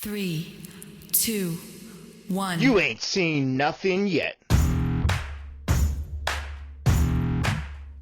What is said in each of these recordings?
3, 2, 1. You ain't seen nothing yet.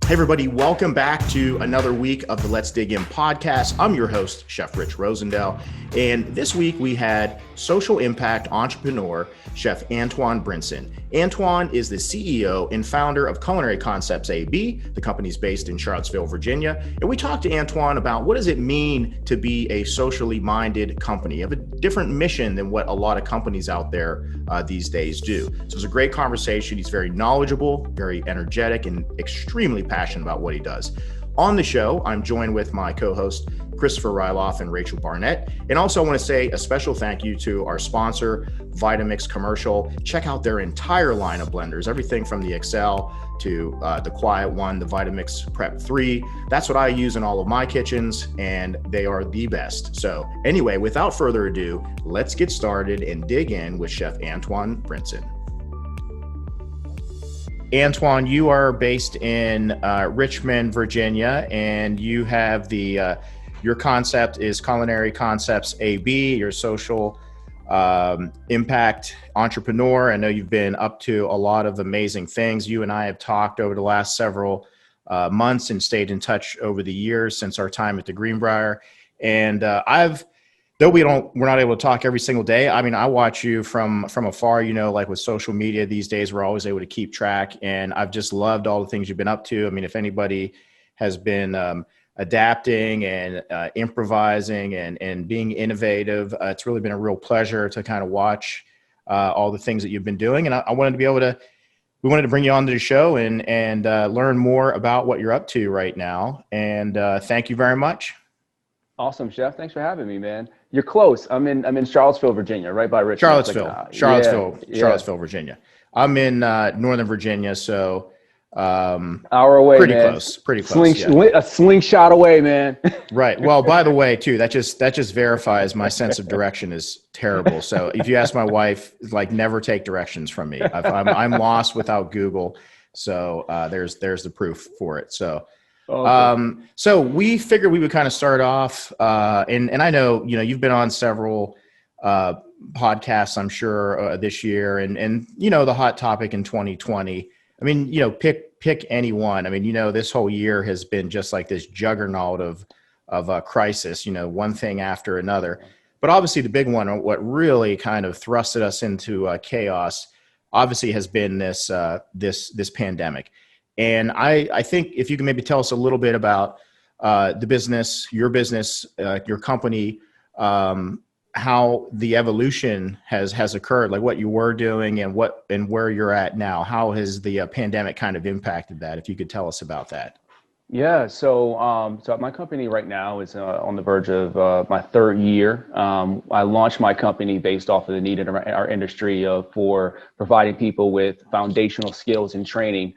Hey everybody, welcome back to another week of the Let's Dig In podcast. I'm your host, Chef Rich Rosendale, and this week we had social impact entrepreneur, Chef Antwon Brinson. Antwon is the CEO and founder of Culinary Concepts AB. The company's based in Charlottesville, Virginia, and we talked to Antwon about what does it mean to be a socially minded company. You have a different mission than what a lot of companies out there these days do. So it was a great conversation. He's very knowledgeable, very energetic, and extremely passionate about what he does. On the show, I'm joined with my co-host, Christopher Ryloff and Rachel Barnett. And also I want to say a special thank you to our sponsor, Vitamix Commercial. Check out their entire line of blenders, everything from the Excel to the Quiet One, the Vitamix Prep 3. That's what I use in all of my kitchens, and they are the best. So anyway, without further ado, let's get started and dig in with Chef Antwon Brinson. Antwon, you are based in Richmond, Virginia, and you have your concept is Culinary Concepts AB, your social impact entrepreneur. I know you've been up to a lot of amazing things. You and I have talked over the last several months and stayed in touch over the years since our time at the Greenbrier. And though we're not able to talk every single day. I mean, I watch you from afar, like with social media these days, we're always able to keep track. And I've just loved all the things you've been up to. I mean, if anybody has been adapting and improvising and being innovative, it's really been a real pleasure to kind of watch all the things that you've been doing. And I wanted to be able to, we wanted to bring you onto the show and learn more about what you're up to right now. And thank you very much. Awesome, Chef. Thanks for having me, man. You're close. I'm in Charlottesville, Virginia, right by Richmond. Charlottesville, Virginia. I'm in Northern Virginia, so hour away, pretty man. Pretty close. A slingshot away, man. Right. Well, by the way, too, that just verifies my sense of direction is terrible. So if you ask my wife, like, never take directions from me. I'm lost without Google. So there's the proof for it. So. Okay. So we figured we would kind of start off, and I know, you've been on several podcasts, I'm sure, this year, and the hot topic in 2020. I mean, pick any one. I mean, this whole year has been just like this juggernaut of a crisis, one thing after another. But obviously the big one, what really kind of thrusted us into chaos, obviously has been this pandemic. And I think if you can maybe tell us a little bit about the business, your company, how the evolution has occurred, like what you were doing and where you're at now. How has the pandemic kind of impacted that? If you could tell us about that. Yeah. So my company right now is on the verge of my third year. I launched my company based off of the need in our industry for providing people with foundational skills and training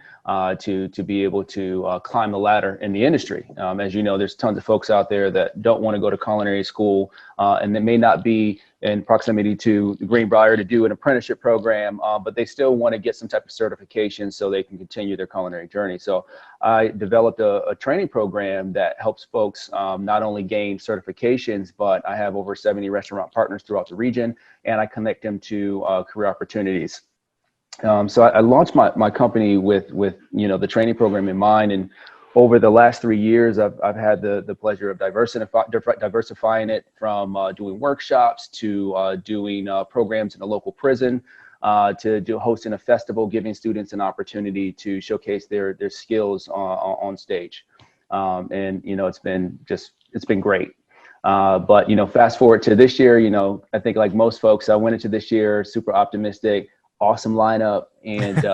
to be able to climb the ladder in the industry. As you know, there's tons of folks out there that don't want to go to culinary school and they may not be in proximity to the Greenbrier to do an apprenticeship program, but they still want to get some type of certification so they can continue their culinary journey. So I developed a training program that helps folks not only gain certifications, but I have over 70 restaurant partners throughout the region, and I connect them to career opportunities. So I launched my company with the training program in mind, and over the last 3 years, I've had the pleasure of diversifying it from doing workshops to doing programs in a local prison to hosting a festival, giving students an opportunity to showcase their skills on stage. And it's been great. But fast forward to this year, I think like most folks, I went into this year super optimistic. Awesome lineup. And,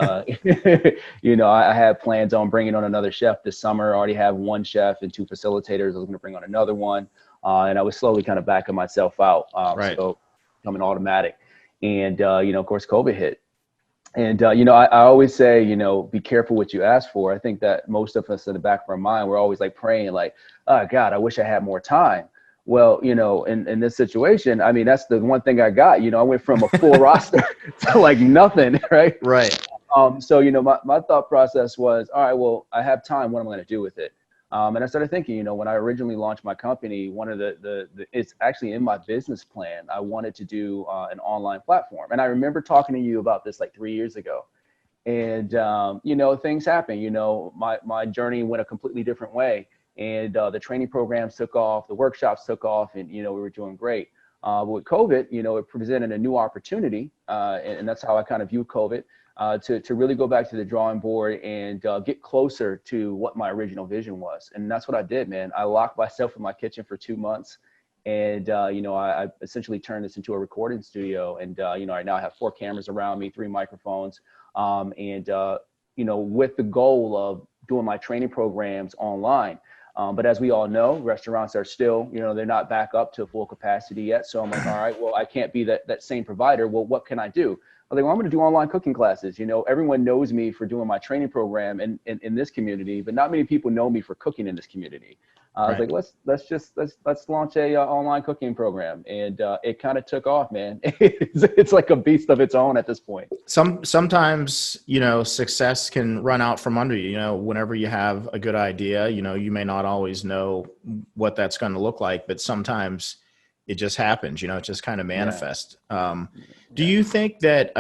I have plans on bringing on another chef this summer. I already have one chef and 2 facilitators. I was going to bring on another one. And I was slowly kind of backing myself out. Right. So becoming automatic. And, of course, COVID hit. And, I always say, be careful what you ask for. I think that most of us in the back of our mind, we're always like praying like, oh, God, I wish I had more time. Well, in this situation, I mean, that's the one thing I got. I went from a full roster to like nothing, right? Right. So, my thought process was, all right, well, I have time. What am I going to do with it? And I started thinking, when I originally launched my company, one of it's actually in my business plan. I wanted to do an online platform. And I remember talking to you about this like 3 years ago. And, things happen, my journey went a completely different way. And the training programs took off, the workshops took off, and, we were doing great. But with COVID, it presented a new opportunity. And that's how I kind of view COVID, to really go back to the drawing board and get closer to what my original vision was. And that's what I did, man. I locked myself in my kitchen for 2 months. And, I essentially turned this into a recording studio. And, I now have 4 cameras around me, 3 microphones. With the goal of doing my training programs online. But as we all know, restaurants are still, they're not back up to full capacity yet. So I'm like, all right, well, I can't be that same provider. Well, what can I do? I'm like, well, I'm going to do online cooking classes. Everyone knows me for doing my training program in this community, but not many people know me for cooking in this community. I was like, let's launch a online cooking program, and it kind of took off, man. It's like a beast of its own at this point. Sometimes, success can run out from under you. Whenever you have a good idea, you may not always know what that's going to look like, but sometimes it just happens. It just kind of manifests. Yeah. Do you think that,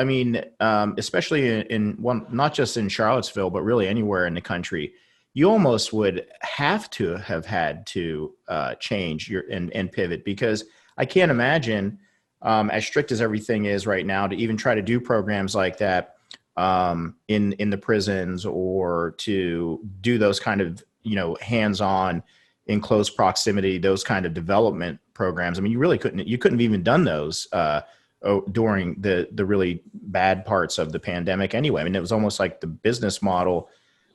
especially in one, not just in Charlottesville, but really anywhere in the country, you almost would have to have had to change and pivot, because I can't imagine, as strict as everything is right now, to even try to do programs like that in the prisons, or to do those kind of, hands-on, in close proximity, those kind of development programs. You really couldn't have even done those during the really bad parts of the pandemic anyway. It was almost like the business model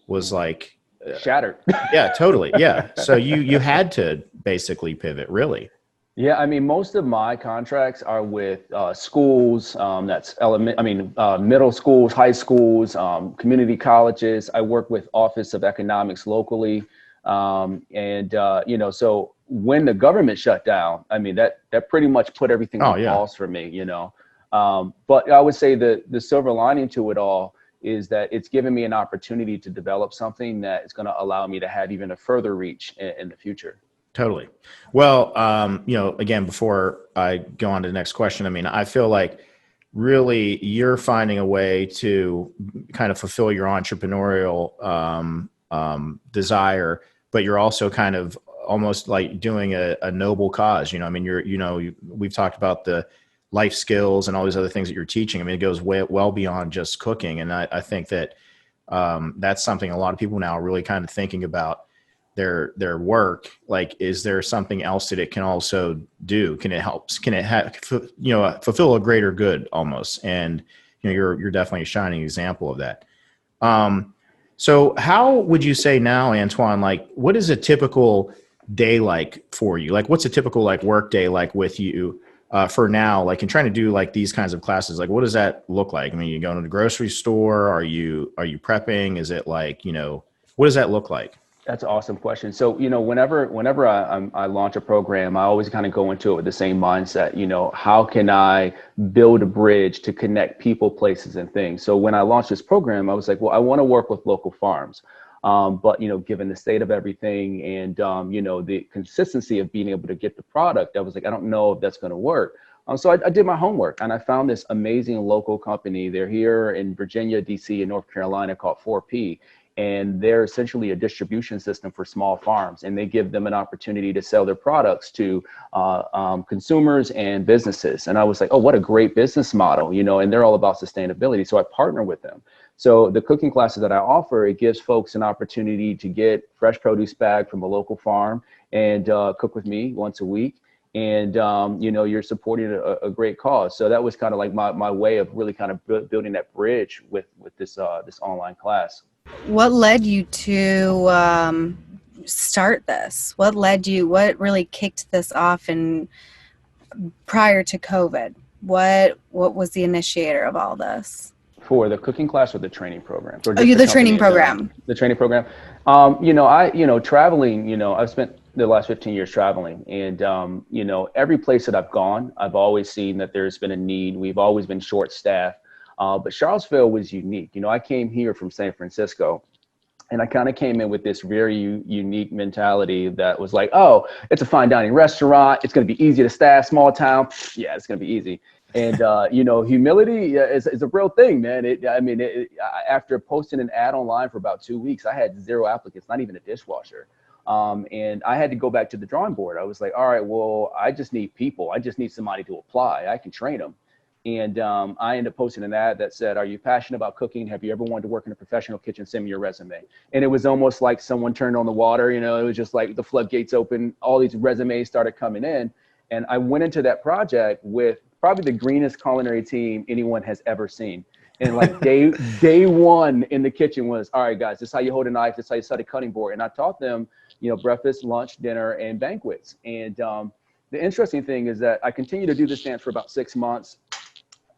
was like shattered. Yeah, totally. Yeah. So you had to basically pivot, really. Yeah, most of my contracts are with schools. That's middle schools, high schools, community colleges. I work with Office of Economics locally, so when the government shut down, that pretty much put everything on pause for me. But I would say the silver lining to it all is that it's given me an opportunity to develop something that is going to allow me to have even a further reach in the future. Totally. Well, again, before I go on to the next question, I feel like really you're finding a way to kind of fulfill your entrepreneurial desire, but you're also kind of almost like doing a noble cause. We've talked about the life skills and all these other things that you're teaching. It goes well beyond just cooking. And I think that that's something a lot of people now are really kind of thinking about their work. Like, is there something else that it can also do? Can it help? Can it fulfill a greater good almost? And, you're definitely a shining example of that. So how would you say now, Antwon, like, what is a typical day like for you? Like, what's a typical work day like with you? For now, like in trying to do like these kinds of classes, like what does that look like? You going to the grocery store? Are you prepping? Is it like, what does that look like? That's an awesome question. So, whenever I launch a program, I always kind of go into it with the same mindset. How can I build a bridge to connect people, places, and things? So when I launched this program, I was like, well, I want to work with local farms. But, given the state of everything and, the consistency of being able to get the product, I was like, I don't know if that's going to work. So I did my homework, and I found this amazing local company. They're here in Virginia, DC, and North Carolina, called 4P. And they're essentially a distribution system for small farms, and they give them an opportunity to sell their products to consumers and businesses. And I was like, oh, what a great business model, and they're all about sustainability. So I partner with them. So the cooking classes that I offer, it gives folks an opportunity to get fresh produce bagged from a local farm and cook with me once a week. And, you're supporting a great cause. So that was kind of like my way of really kind of building that bridge with this online class. What led you to start this? What really kicked this off prior to COVID? What was the initiator of all this? For the cooking class or the training program? The training program. The training program. Traveling, I've spent the last 15 years traveling, and, every place that I've gone, I've always seen that there's been a need. We've always been short staffed. But Charlottesville was unique. I came here from San Francisco, And I kind of came in with this very unique mentality that was like, oh, it's a fine dining restaurant. It's going to be easy to staff, small town. Yeah, it's going to be easy. And, humility is a real thing, man. After posting an ad online for about 2 weeks, I had 0 applicants, not even a dishwasher. And I had to go back to the drawing board. I was like, all right, well, I just need people. I just need somebody to apply. I can train them. And I ended up posting an ad that said, are you passionate about cooking? Have you ever wanted to work in a professional kitchen? Send me your resume. And it was almost like someone turned on the water. It was just like the floodgates open. All these resumes started coming in. And I went into that project with probably the greenest culinary team anyone has ever seen. And like day one in the kitchen was, all right, guys, this is how you hold a knife. This is how you set a cutting board. And I taught them, breakfast, lunch, dinner, and banquets. And the interesting thing is that I continued to do this dance for about 6 months.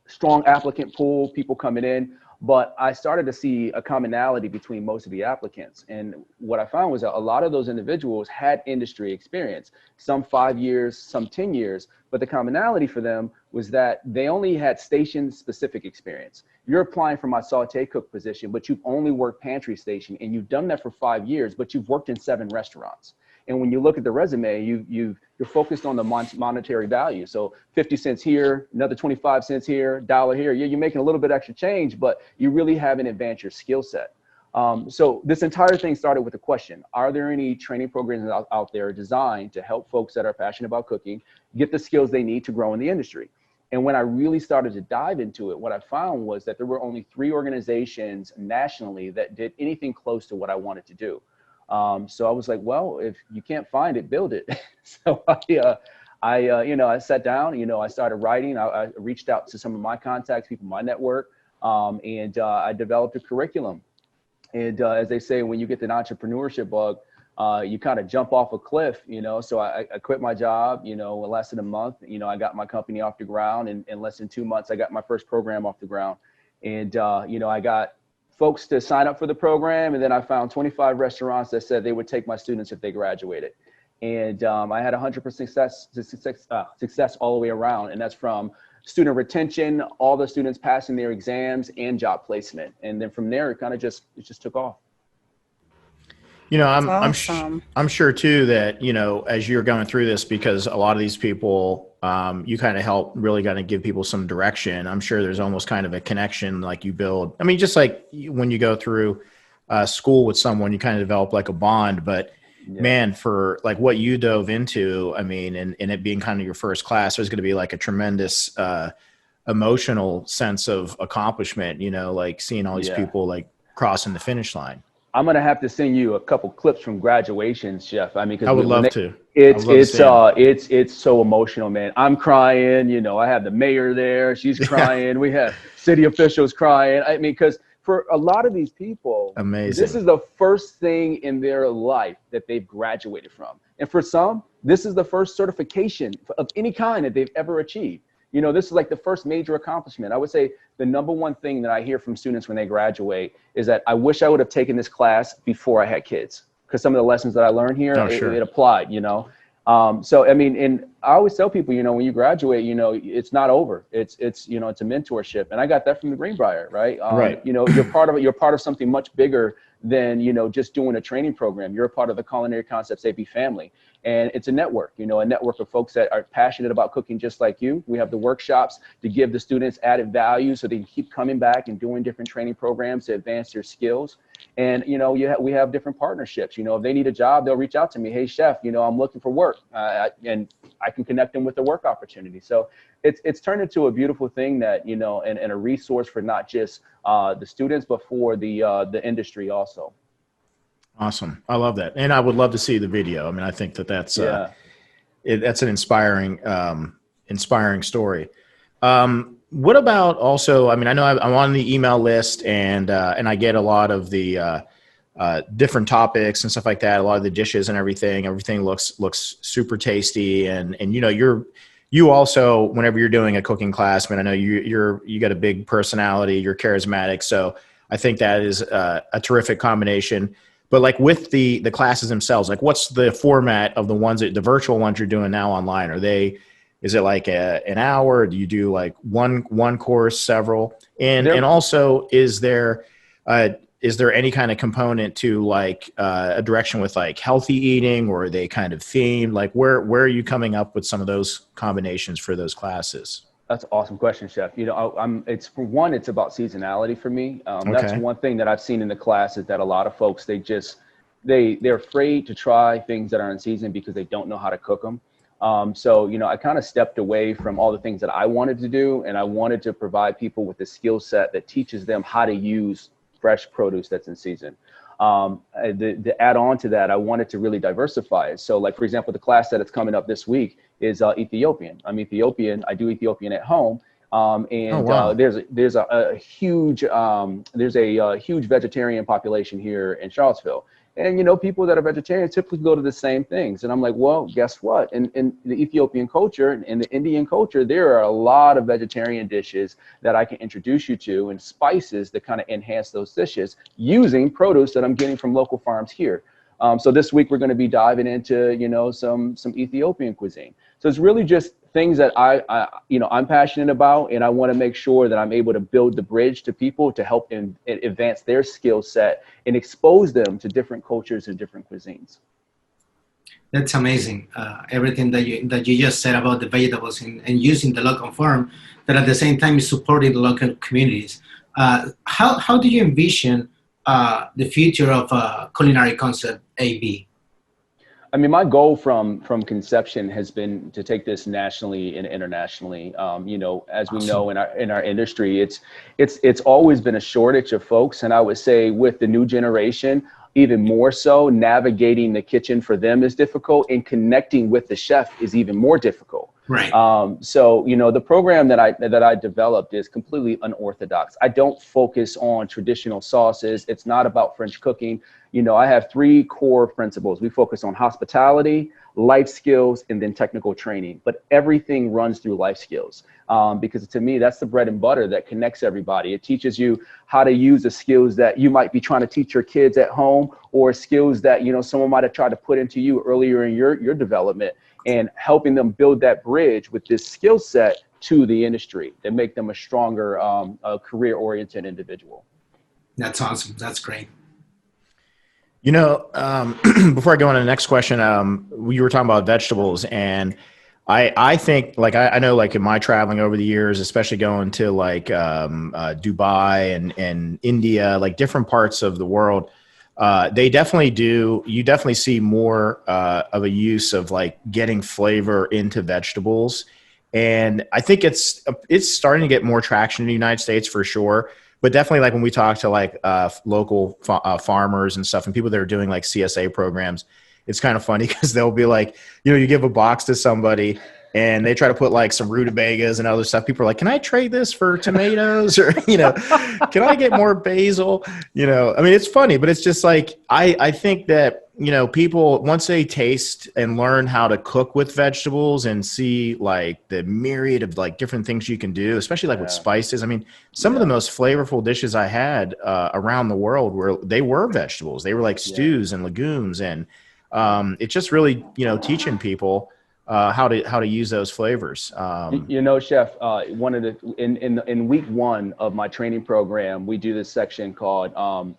Strong applicant pool, people coming in, but I started to see a commonality between most of the applicants. And what I found was that a lot of those individuals had industry experience, some 5 years, some 10 years, but the commonality for them was that they only had station specific experience. You're applying for my saute cook position, but you've only worked pantry station, and you've done that for 5 years, but you've worked in 7 restaurants. And when you look at the resume, you're focused on the monetary value. So 50 cents here, another 25 cents here, $1 here. You're making a little bit extra change, but you really haven't advanced your skill set. So this entire thing started with a question. Are there any training programs out there designed to help folks that are passionate about cooking get the skills they need to grow in the industry? And when I really started to dive into it, what I found was that there were only 3 organizations nationally that did anything close to what I wanted to do. So I was like, well, if you can't find it, build it. So I sat down, I started writing. I reached out to some of my contacts, people in my network, and I developed a curriculum. And as they say, when you get the entrepreneurship bug, you kind of jump off a cliff, so I quit my job, in less than a month. I got my company off the ground. In less than 2 months, I got my first program off the ground. And, I got folks to sign up for the program. And then I found 25 restaurants that said they would take my students if they graduated. And I had 100% success all the way around. And that's from student retention, all the students passing their exams, and job placement. And then from there, it just took off. I'm sure too that, as you're going through this, because a lot of these people, you kind of help really kind of give people some direction. I'm sure there's almost kind of a connection like you build. I mean, just like when you go through school with someone, you kind of develop like a bond, but man, for like what you dove into, I mean, and it being kind of your first class, there's going to be like a tremendous emotional sense of accomplishment, like seeing all these people like crossing the finish line. I'm going to have to send you a couple clips from graduations, Chef. I mean, because I would love to. It's so emotional, man. I'm crying. I have the mayor there. She's crying. We have city officials crying. I mean, because for a lot of these people, amazing, this is the first thing in their life that they've graduated from. And for some, this is the first certification of any kind that they've ever achieved. This is like the first major accomplishment. I would say the number one thing that I hear from students when they graduate is that I wish I would have taken this class before I had kids, because some of the lessons that I learned here, it applied, So, I mean, and I always tell people, when you graduate, it's not over. It's it's a mentorship. And I got that from the Greenbrier, right? Right. You're part of something much bigger than, just doing a training program. You're a part of the Culinary Concepts AB family. And it's a network, a network of folks that are passionate about cooking just like you. We have the workshops to give the students added value so they can keep coming back and doing different training programs to advance their skills. And, we have different partnerships. If they need a job, they'll reach out to me. Hey, chef, I'm looking for work. And I can connect them with a work opportunity. So it's turned into a beautiful thing that, and a resource for not just the students, but for the industry also. Awesome. I love that. And I would love to see the video. I mean, I think that's an inspiring story. What about also, I mean, I know I'm on the email list and I get a lot of the different topics and stuff like that. A lot of the dishes and everything looks super tasty. And you also, whenever you're doing a cooking class, I mean, I know you got a big personality, you're charismatic. So I think that is a terrific combination. But like with the classes themselves, like what's the format of the virtual ones you're doing now online? Is it like an hour? Do you do like one course, several? And also, is there, is there any kind of component to like a direction with like healthy eating, or are they kind of themed? Like where are you coming up with some of those combinations for those classes? That's an awesome question, Chef. You know, it's for one, it's about seasonality for me. That's Okay. one thing that I've seen in the class is that a lot of folks, they're afraid to try things that are in season because they don't know how to cook them. So, you know, I kind of stepped away from all the things that I wanted to do, and I wanted to provide people with a skill set that teaches them how to use fresh produce that's in season. To add on to that, I wanted to really diversify it. So like, for example, the class that is coming up this week is Ethiopian. I'm Ethiopian. I do Ethiopian at home. And Oh, wow. there's a huge vegetarian population here in Charlottesville. And, you know, people that are vegetarian typically go to the same things. And I'm like, well, guess what? In the Ethiopian culture and the Indian culture, there are a lot of vegetarian dishes that I can introduce you to, and spices that kind of enhance those dishes using produce that I'm getting from local farms here. So this week we're going to be diving into, you know, some Ethiopian cuisine. So it's really just things that I'm passionate about, and I want to make sure that I'm able to build the bridge to people to help advance their skill set and expose them to different cultures and different cuisines. That's amazing. Everything that you just said about the vegetables and using the local farm, that at the same time is supporting the local communities. How do you envision the future of Culinary Concept AB? I mean, my goal from conception has been to take this nationally and internationally. You know, as we know in our industry, it's always been a shortage of folks, and I would say with the new generation, even more so, navigating the kitchen for them is difficult, and connecting with the chef is even more difficult. Right. So, you know, the program that I developed is completely unorthodox. I don't focus on traditional sauces. It's not about French cooking. You know, I have 3 core principles. We focus on hospitality, life skills, and then technical training. But everything runs through life skills, because to me, that's the bread and butter that connects everybody. It teaches you how to use the skills that you might be trying to teach your kids at home, or skills that, you know, someone might have tried to put into you earlier in your development, and helping them build that bridge with this skill set to the industry that make them a stronger, career-oriented individual. That's awesome. That's great. You know, before I go on to the next question, we were talking about vegetables, and I think, like, I know, like, in my traveling over the years, especially going to like Dubai and India, like different parts of the world, they definitely do. You definitely see more of a use of like getting flavor into vegetables, and I think it's starting to get more traction in the United States for sure. But definitely, like when we talk to like local farmers and stuff, and people that are doing like CSA programs, it's kind of funny because they'll be like, you know, you give a box to somebody and they try to put like some rutabagas and other stuff. People are like, can I trade this for tomatoes? Or, you know, can I get more basil? You know, I mean, it's funny, but it's just like, I think that, you know, people, once they taste and learn how to cook with vegetables and see like the myriad of like different things you can do, especially like with spices. I mean, some of the most flavorful dishes I had around the world were vegetables. They were like stews and legumes, and it's just really, you know, teaching people how to use those flavors. You know, Chef, one of the in week 1 of my training program, we do this section called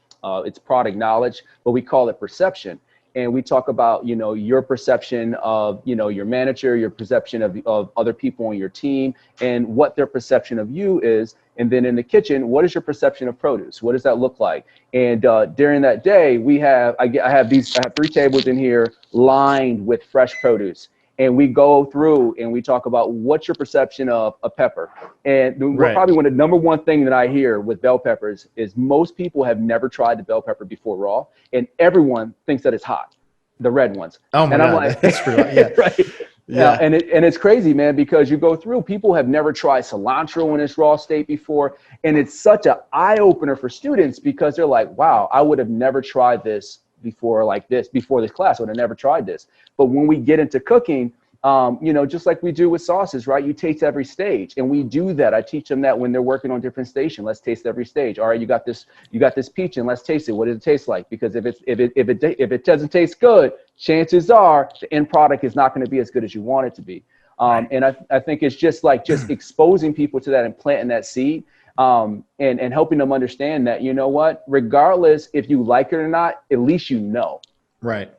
it's product knowledge, but we call it perception. And we talk about, you know, your perception of, you know, your manager, your perception of other people on your team, and what their perception of you is. And then in the kitchen, what is your perception of produce? What does that look like? And during that day, I have 3 tables in here lined with fresh produce. And we go through and we talk about what's your perception of a pepper. And probably one of the number one thing that I hear with bell peppers is most people have never tried the bell pepper before raw, and everyone thinks that it's hot, the red ones. Oh my God, I'm like, that's true. Yeah. Right. Yeah. And it's crazy, man, because you go through, people have never tried cilantro in its raw state before. And it's such an eye opener for students because they're like, wow, I would have never tried this before this class. I would have never tried this. But when we get into cooking, you know, just like we do with sauces, right? You taste every stage, and we do that. I teach them that when they're working on different stations. Let's taste every stage. All right, you got this peach, and let's taste it. What does it taste like? Because if it doesn't taste good, chances are the end product is not going to be as good as you want it to be. And I think it's just exposing people to that and planting that seed. and helping them understand that, you know what, regardless if you like it or not, at least you know. Right.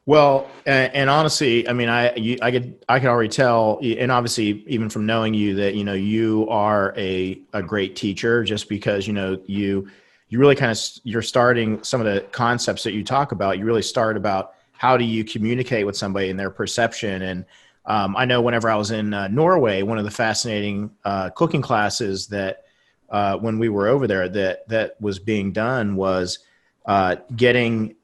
Well, and honestly, I mean, I could already tell, and obviously even from knowing you that, you are a great teacher, just because, you really kind of, you're starting some of the concepts that you talk about. You really start about how do you communicate with somebody and their perception. And I know whenever I was in Norway, one of the fascinating cooking classes that when we were over there that was being done was getting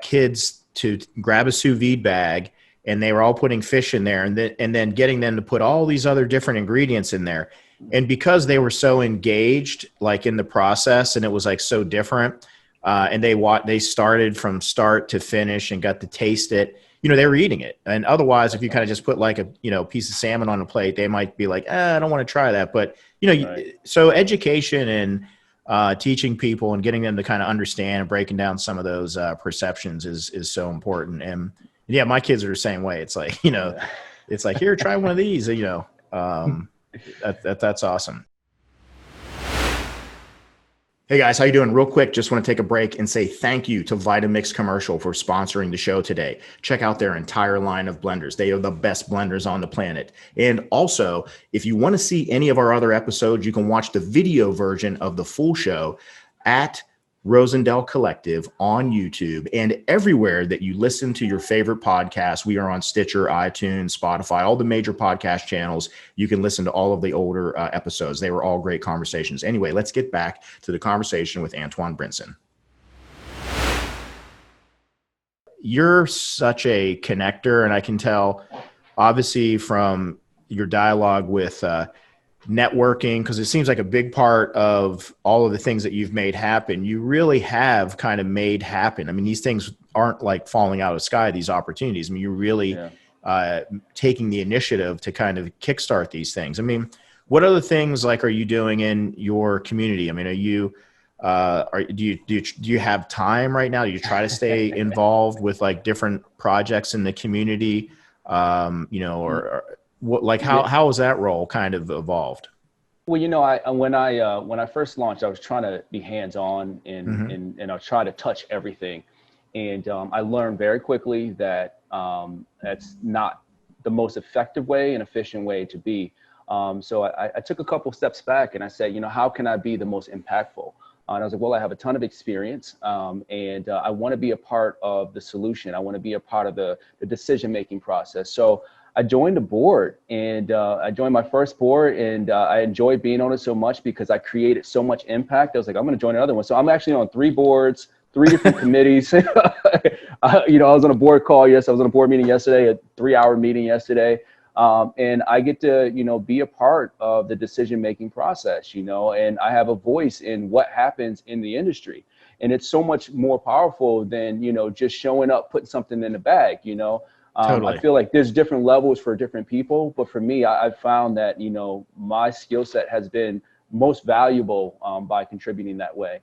kids to grab a sous vide bag, and they were all putting fish in there, and then getting them to put all these other different ingredients in there. And because they were so engaged, like in the process, and it was like so different, and they started from start to finish and got to taste it, they were eating it. And otherwise, if you kind of just put like a, piece of salmon on a plate, they might be like, I don't want to try that. But, right. So education and teaching people and getting them to kind of understand and breaking down some of those perceptions is so important. And yeah, my kids are the same way. It's like, it's like, here, try one of these, that's awesome. Hey guys, how you doing? Real quick, just want to take a break and say thank you to Vitamix Commercial for sponsoring the show today. Check out their entire line of blenders. They are the best blenders on the planet. And also, if you want to see any of our other episodes, you can watch the video version of the full show at Rosendale Collective on YouTube and everywhere that you listen to your favorite podcasts. We are on Stitcher, iTunes, Spotify, all the major podcast channels. You can listen to all of the older episodes. They were all great conversations. Anyway, let's get back to the conversation with Antwon Brinson. You're such a connector, and I can tell, obviously, from your dialogue with networking, because it seems like a big part of all of the things that you've made happen, you really have kind of made happen. I mean, these things aren't like falling out of the sky, these opportunities. I mean, you're really taking the initiative to kind of kickstart these things. I mean, what other things like are you doing in your community? I mean, are you do you have time right now? Do you try to stay involved with like different projects in the community? Or what, like how has that role kind of evolved? Well, when I first launched, I was trying to be hands-on and I was trying to touch everything. And I learned very quickly that that's not the most effective way and efficient way to be. So I took a couple steps back and I said, how can I be the most impactful? And I was like, well, I have a ton of experience and I want to be a part of the solution. I want to be a part of the decision-making process. So I joined a board, and I joined my first board, and I enjoyed being on it so much because I created so much impact. I was like, I'm going to join another one. So I'm actually on 3 boards, 3 different committees. I was on a board call. Yes, I was on a board meeting yesterday, a 3-hour meeting yesterday. And I get to, be a part of the decision-making process, and I have a voice in what happens in the industry. And it's so much more powerful than, just showing up, putting something in the bag, Totally. I feel like there's different levels for different people, but for me, I've found that, my skill set has been most valuable by contributing that way.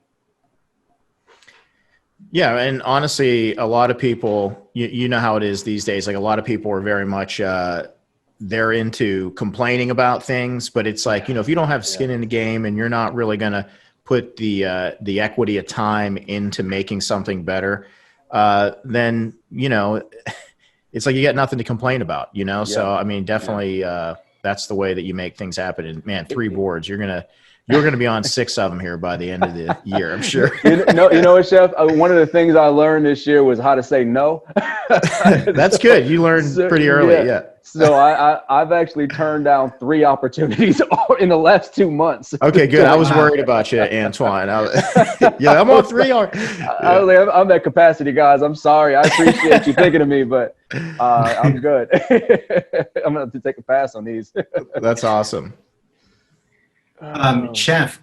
Yeah. And honestly, a lot of people, you know how it is these days. Like a lot of people are very much, they're into complaining about things, but it's like, if you don't have skin in the game and you're not really going to put the equity of time into making something better, then, it's like you got nothing to complain about, So, I mean, definitely that's the way that you make things happen. And man, 3 boards, you're going to be on 6 of them here by the end of the year, I'm sure. You know what, Chef? One of the things I learned this year was how to say no. That's good. You learned pretty early. Yeah. So I've actually turned down 3 opportunities in the last 2 months. Okay, good. I was worried about you, Antwon. I'm on 3. I was like, I'm at capacity, guys. I'm sorry. I appreciate you thinking of me, but I'm good. I'm going to have to take a pass on these. That's awesome. Chef,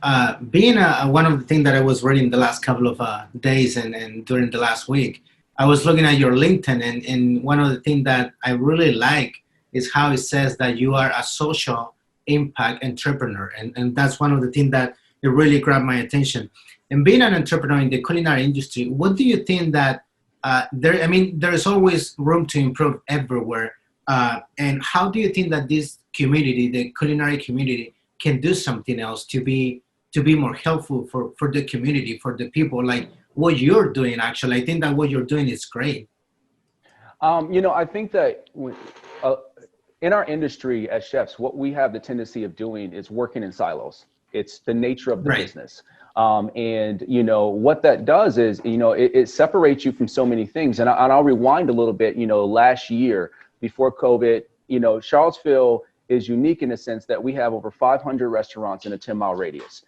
being one of the things that I was reading the last couple of days and during the last week, I was looking at your LinkedIn, and one of the things that I really like is how it says that you are a social impact entrepreneur. And that's one of the things that it really grabbed my attention. And being an entrepreneur in the culinary industry, what do you think that there is always room to improve everywhere. And how do you think that this community, the culinary community, can do something else to to be more helpful for the community, for the people, like what you're doing? Actually, I think that what you're doing is great. I think that in our industry as chefs, what we have the tendency of doing is working in silos. It's the nature of the business. And what that does is, it separates you from so many things. And I'll rewind a little bit. Last year before COVID, Charlottesville is unique in the sense that we have over 500 restaurants in a 10-mile radius.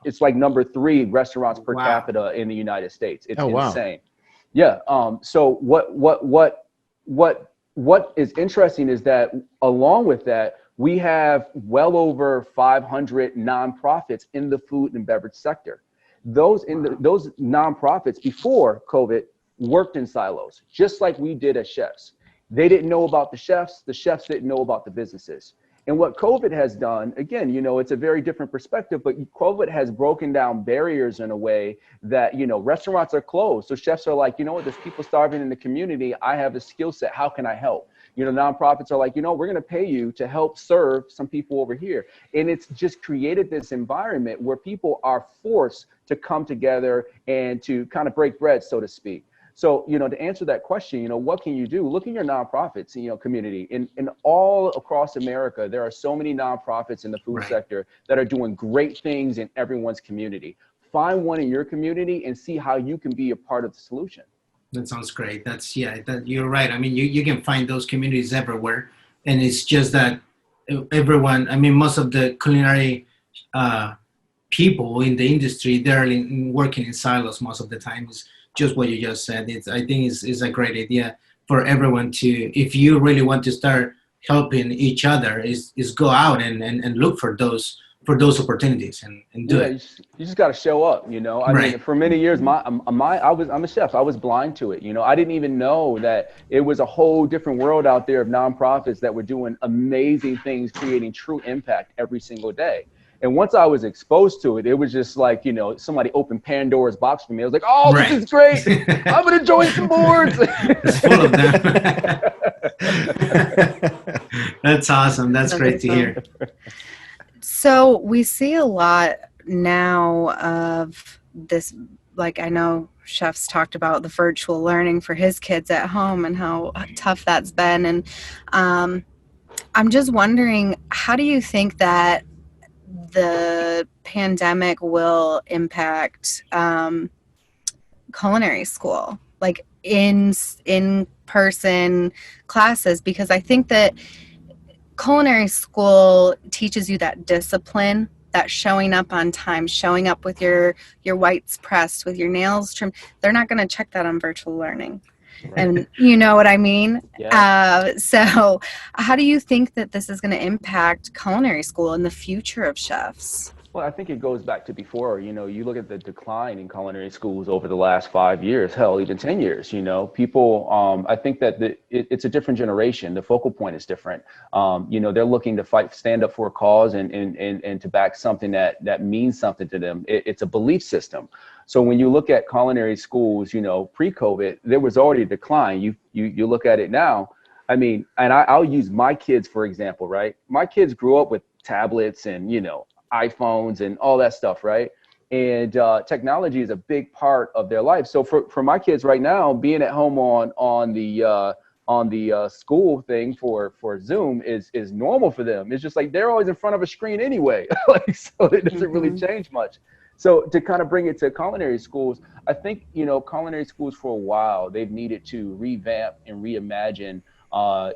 It's like number 3 restaurants per capita in the United States. It's insane. Yeah. So what is interesting is that along with that, we have well over 500 nonprofits in the food and beverage sector. Those nonprofits before COVID worked in silos, just like we did as chefs. They didn't know about the chefs didn't know about the businesses. And what COVID has done, again, it's a very different perspective, but COVID has broken down barriers in a way that, restaurants are closed. So chefs are like, there's people starving in the community. I have a skill set. How can I help? Nonprofits are like, we're going to pay you to help serve some people over here. And it's just created this environment where people are forced to come together and to kind of break bread, so to speak. So, to answer that question, what can you do? Look in your nonprofits, community. In all across America, there are so many nonprofits in the food sector that are doing great things in everyone's community. Find one in your community and see how you can be a part of the solution. That sounds great. You're right. I mean, you can find those communities everywhere. And it's just that everyone, most of the culinary people in the industry, they're working in silos most of the time. It's just what you just said. I think it's a great idea for everyone to, if you really want to start helping each other, is go out and look for those opportunities and do it. You just got to show up. I mean, for many years, I'm a chef. I was blind to it. I didn't even know that it was a whole different world out there of nonprofits that were doing amazing things, creating true impact every single day. And once I was exposed to it, it was just like, somebody opened Pandora's box for me. I was like, oh, This is great. I'm going to join some boards. It's full of them. That's awesome. That's great to hear. So we see a lot now of this, like I know Chef's talked about the virtual learning for his kids at home and how tough that's been. And I'm just wondering, how do you think that the pandemic will impact culinary school, like in-person classes? Because I think that culinary school teaches you that discipline, that showing up on time, showing up with your whites pressed, with your nails trimmed. They're not going to check that on virtual learning. And you know what I mean? Yeah. So how do you think that this is going to impact culinary school and the future of chefs? Well, I think it goes back to before, you look at the decline in culinary schools over the last 5 years, hell, even 10 years, people, I think that it's a different generation. The focal point is different. They're looking to stand up for a cause and to back something that means something to them. It's a belief system. So when you look at culinary schools, pre-COVID, there was already a decline. You look at it now. I mean, and I'll use my kids, for example, right? My kids grew up with tablets and, iPhones and all that stuff, right? And technology is a big part of their life. So for my kids right now, being at home on the school thing for Zoom is normal for them. It's just like they're always in front of a screen anyway. So it doesn't really change much. So to kind of bring it to culinary schools, I think, culinary schools for a while, they've needed to revamp and reimagine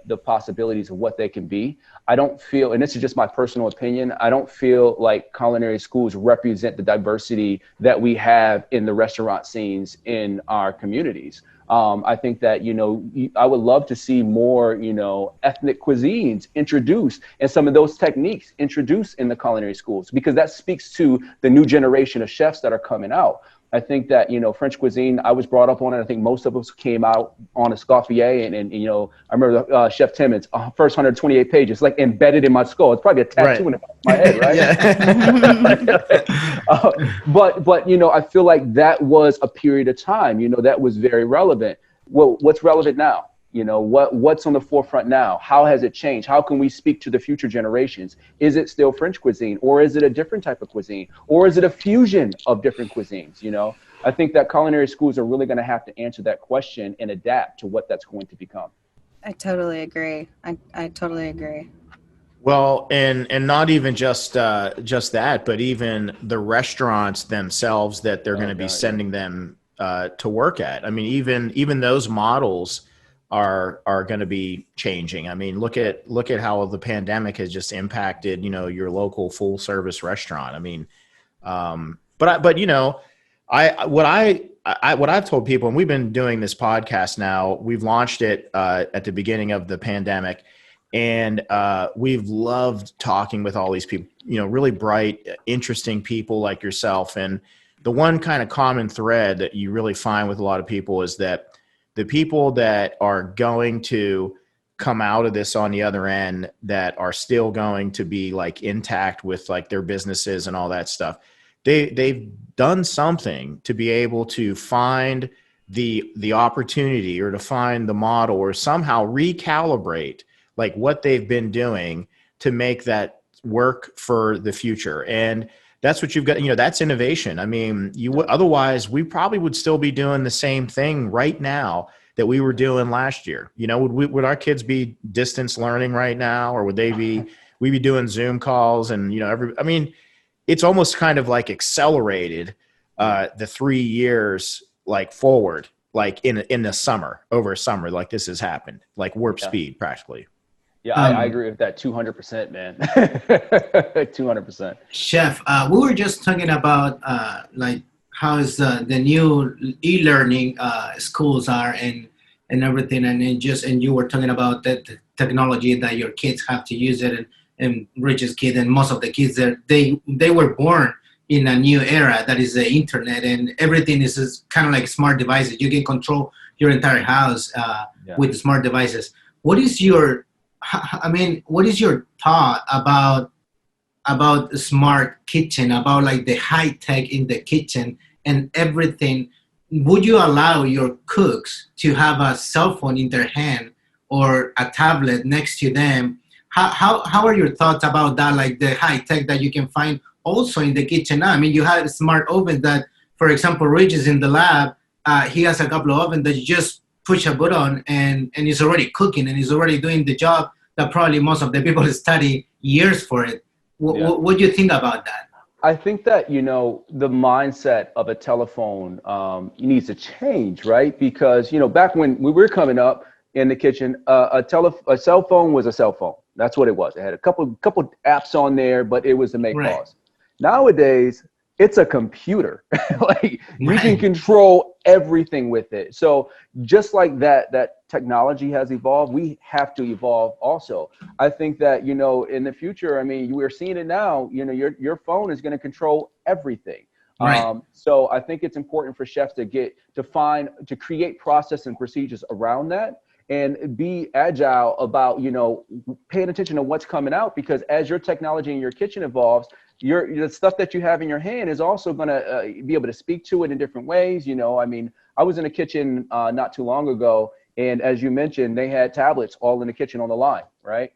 the possibilities of what they can be. I don't feel, and this is just my personal opinion, I don't feel like culinary schools represent the diversity that we have in the restaurant scenes in our communities. I think that, I would love to see more, ethnic cuisines introduced and some of those techniques introduced in the culinary schools, because that speaks to the new generation of chefs that are coming out. I think that, French cuisine, I was brought up on it. I think most of us came out on Escoffier and I remember Chef Timmons, first 128 pages, like embedded in my skull. It's probably a tattoo in my head, right? But I feel like that was a period of time, that was very relevant. Well, what's relevant now? You know, what's on the forefront now? How has it changed? How can we speak to the future generations? Is it still French cuisine, or is it a different type of cuisine, or is it a fusion of different cuisines? You know, I think that culinary schools are really going to have to answer that question and adapt to what that's going to become. I totally agree. I totally agree. Well, and not even just that, but even the restaurants themselves that they're going to be sending them to work at. I mean, even those models are going to be changing. I mean, look at how the pandemic has just impacted, you know, your local full service restaurant. I mean, but you know, what I've told people, and we've been doing this podcast now, we've launched it at the beginning of the pandemic, and we've loved talking with all these people, you know, really bright, interesting people like yourself. And the one kind of common thread that you really find with a lot of people is that the people that are going to come out of this on the other end, that are still going to be like intact with like their businesses and all that stuff, they've done something to be able to find the opportunity, or to find the model, or somehow recalibrate like what they've been doing to make that work for the future. And that's what you've got, you know, that's innovation. I mean, otherwise we probably would still be doing the same thing right now that we were doing last year. You know, would our kids be distance learning right now, or would we be doing Zoom calls? And, you know, I mean, it's almost kind of like accelerated the 3 years like forward, like in the summer, over summer, like this has happened, like warp speed practically. Yeah, I agree with that 200%, man. 200%. Chef, we were just talking about like how is the new e-learning schools are and everything, and you were talking about that the technology that your kids have to use it, and Rich's kid and most of the kids there, they were born in a new era that is the internet, and everything is kind of like smart devices. You can control your entire house with smart devices. What is your thought about the smart kitchen, about like the high tech in the kitchen and everything? Would you allow your cooks to have a cell phone in their hand or a tablet next to them? How are your thoughts about that, like the high tech that you can find also in the kitchen now? I mean, you have a smart oven that, for example, Rich is in the lab. He has a couple of ovens that you just push a button and he's already cooking, and he's already doing the job that probably most of the people study years for it. What do you think about that? I think that, you know, the mindset of a telephone needs to change, right? Because, you know, back when we were coming up in the kitchen, a cell phone was a cell phone. That's what it was. It had a couple apps on there, but it was to make calls. Nowadays, it's a computer. Like you can control everything with it. So just like that technology has evolved, we have to evolve also. I think that, you know, in the future, I mean, we're seeing it now, you know, your phone is going to control everything. So I think it's important for chefs to create process and procedures around that, and be agile about, you know, paying attention to what's coming out, because as your technology in your kitchen evolves, the stuff that you have in your hand is also going to be able to speak to it in different ways. You know, I mean, I was in a kitchen not too long ago, and as you mentioned, they had tablets all in the kitchen on the line, right?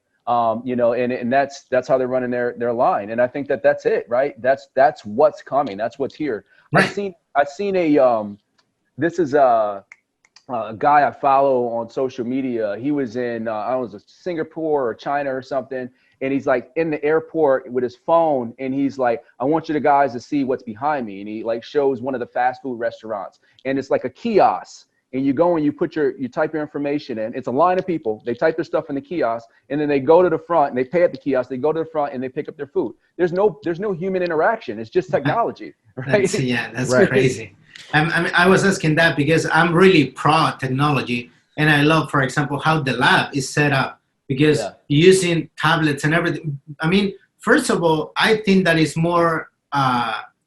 You know, and that's how they're running their line. And I think that's it, right? That's what's coming. That's what's here. Right. I've seen this is a guy I follow on social media. He was in, I don't know, Singapore or China or something. And he's like in the airport with his phone, and he's like, I want you guys to see what's behind me. And he like shows one of the fast food restaurants, and it's like a kiosk, and you go and you type your information in. It's a line of people. They type their stuff in the kiosk, and then they go to the front and they pay at the kiosk. They go to the front and they pick up their food. There's no human interaction. It's just technology, right? That's crazy. I mean, I was asking that because I'm really pro technology, and I love, for example, how the lab is set up. Because using tablets and everything, I mean, first of all, I think that is more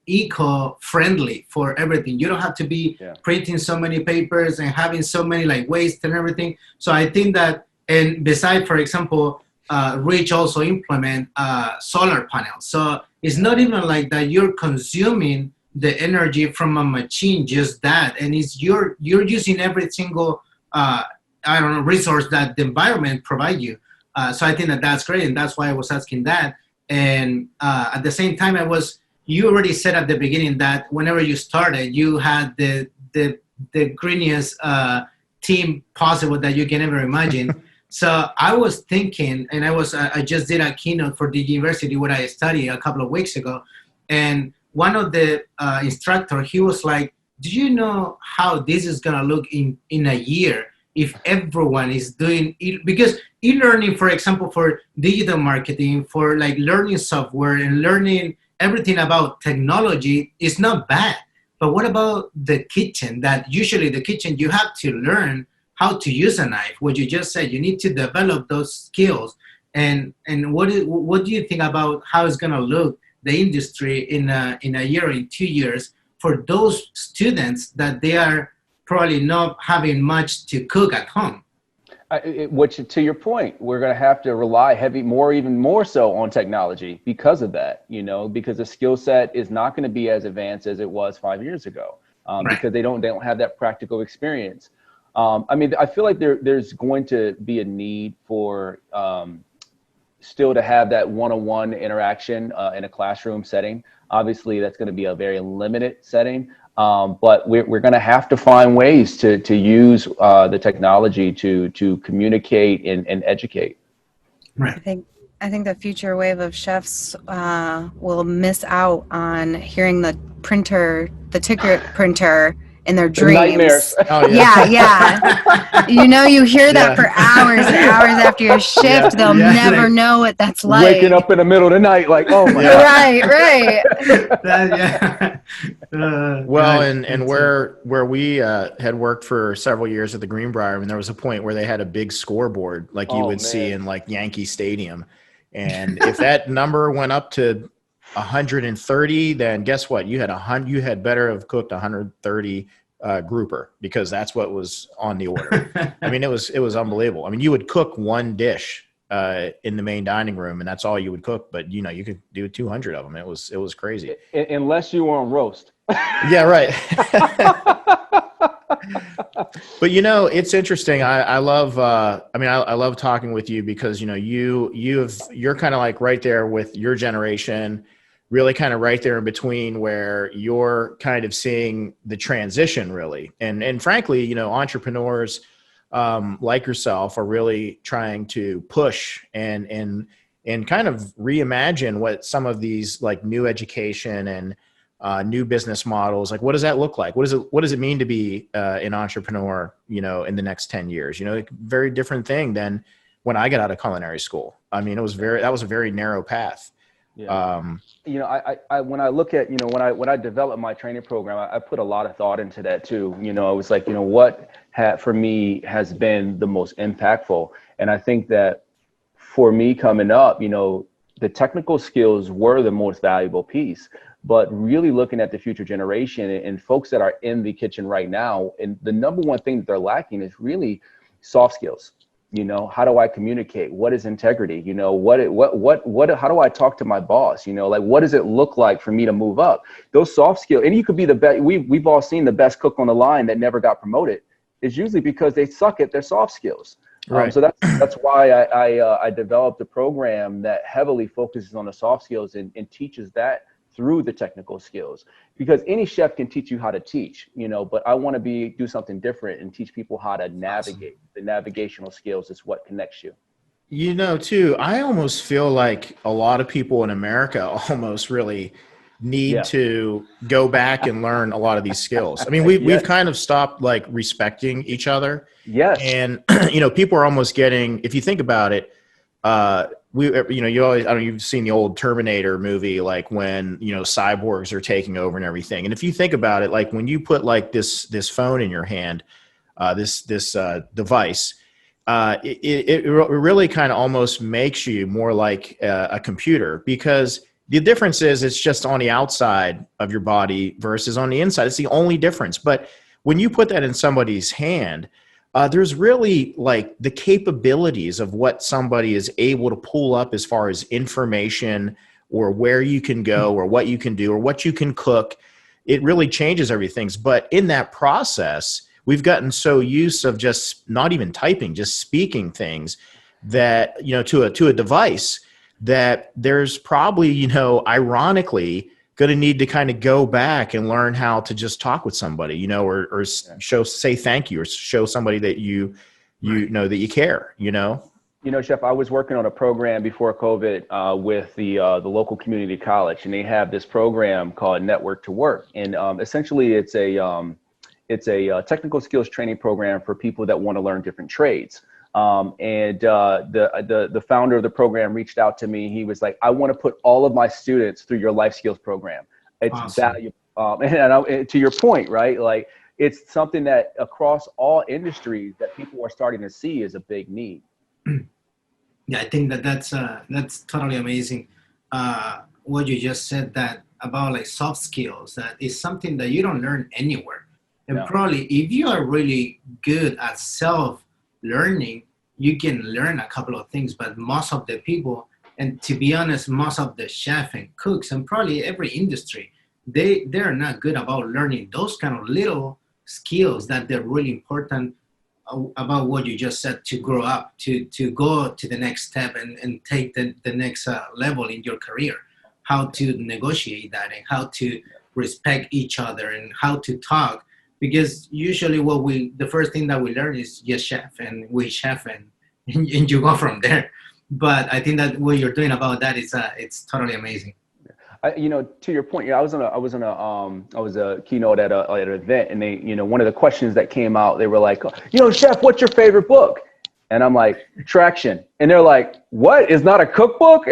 eco-friendly for everything. You don't have to be printing so many papers and having so many like waste and everything. So I think that, and besides, for example, Rich also implement solar panels. So it's not even like that you're consuming the energy from a machine, just that. And it's you're using every single I don't know, resource that the environment provide you. So I think that that's great, and that's why I was asking that. And at the same time, you already said at the beginning that whenever you started, you had the greeniest team possible that you can ever imagine. So I was thinking, and I just did a keynote for the university where I studied a couple of weeks ago, and one of the instructor, he was like, "Do you know how this is gonna look in a year if everyone is doing it?" Because e-learning, for example, for digital marketing, for like learning software and learning everything about technology is not bad. But what about the kitchen? That usually the kitchen, you have to learn how to use a knife. What you just said, you need to develop those skills. And what do you think about how it's gonna look, the industry in a year or in 2 years, for those students that they are probably not having much to cook at home? Which, to your point, we're going to have to rely even more so on technology because of that, because the skill set is not going to be as advanced as it was 5 years ago, Right. because they don't have that practical experience. I feel like there's going to be a need for still to have that one-on-one interaction in a classroom setting. Obviously, that's going to be a very limited setting. But we're going to have to find ways to use the technology to communicate and educate. Right. I think the future wave of chefs will miss out on hearing the ticket printer in their dreams. Nightmares. Oh, Yeah. You hear that for hours and hours after your shift. They'll never know what that's like. Waking up in the middle of the night, like, oh my God. Right. Well, and where we had worked for several years at the Greenbrier, and there was a point where they had a big scoreboard like you would see in like Yankee Stadium. And if that number went up to 130, then guess what? You had better have cooked 130 grouper, because that's what was on the order. I mean, it was unbelievable. I mean, you would cook one dish in the main dining room, and that's all you would cook. But you could do 200 of them. It was crazy. Unless you were on roast. Yeah, right. But it's interesting. I love. I love talking with you because you're kind of like right there with your generation, really kind of right there in between where you're kind of seeing the transition really. And frankly, entrepreneurs like yourself are really trying to push and kind of reimagine what some of these like new education and new business models, like what does that look like? What does it mean to be an entrepreneur, in the next 10 years? Very different thing than when I got out of culinary school. I mean, that was a very narrow path. Yeah. When I look at, when I developed my training program, I put a lot of thought into that too. I was like, what for me has been the most impactful. And I think that for me coming up, the technical skills were the most valuable piece, but really looking at the future generation and folks that are in the kitchen right now. And the number one thing that they're lacking is really soft skills. How do I communicate? What is integrity? How do I talk to my boss? Like, what does it look like for me to move up? Those soft skills, and you could be the best. We've all seen the best cook on the line that never got promoted. It's usually because they suck at their soft skills. Right. So that's why I developed a program that heavily focuses on the soft skills and teaches that through the technical skills, because any chef can teach you how to teach, but I want to do something different and teach people how to navigate. Awesome. The navigational skills is what connects you. Too, I almost feel like a lot of people in America almost really need to go back and learn a lot of these skills. I mean, we've kind of stopped like respecting each other. Yes. And, people are almost getting, if you think about it, you've seen the old Terminator movie, like when, cyborgs are taking over and everything. And if you think about it, like when you put like this phone in your hand, this device, it really kind of almost makes you more like a computer, because the difference is it's just on the outside of your body versus on the inside. It's the only difference. But when you put that in somebody's hand, there's really like the capabilities of what somebody is able to pull up as far as information or where you can go or what you can do or what you can cook. It really changes everything. But in that process, we've gotten so used of just not even typing, just speaking things that, to a device, that there's probably, ironically going to need to kind of go back and learn how to just talk with somebody, or say thank you, or show somebody that you know that you care, Chef, I was working on a program before COVID with the local community college, and they have this program called Network to Work, and essentially it's a technical skills training program for people that want to learn different trades. The founder of the program reached out to me. He was like, I want to put all of my students through your life skills program. It's awesome. valuable. And to your point, right? Like, it's something that across all industries that people are starting to see is a big need. Yeah, I think that's totally amazing. What you just said, that about like soft skills, that is something that you don't learn anywhere. And probably if you are really good at self-learning, you can learn a couple of things, but most of the people, and to be honest, most of the chefs and cooks and probably every industry, they're not good about learning those kind of little skills that they're really important about what you just said, to grow up, to go to the next step and take the next level in your career, how to negotiate that and how to respect each other and how to talk. Because usually the first thing that we learn is just chef, and we chef and you go from there. But I think that what you're doing about that is it's totally amazing. To your point, I was a keynote at an event, and they, one of the questions that came out, they were like, Chef, what's your favorite book? And I'm like, Traction. And they're like, what? Is not a cookbook?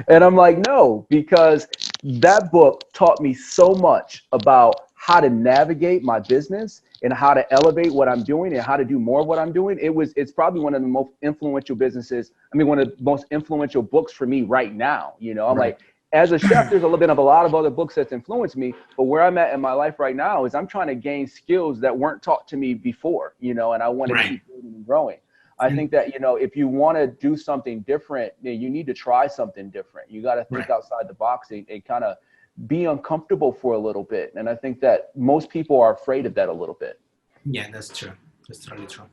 And I'm like, no, because that book taught me so much about how to navigate my business and how to elevate what I'm doing and how to do more of what I'm doing. It's probably one of the most influential one of the most influential books for me right now. I'm like, as a chef, there's a lot of other books that's influenced me, but where I'm at in my life right now is I'm trying to gain skills that weren't taught to me before, and I want to keep building and growing. I think that, if you want to do something different, then you need to try something different. You got to think outside the box and kind of be uncomfortable for a little bit. And I think that most people are afraid of that a little bit. Yeah, that's true. That's totally true.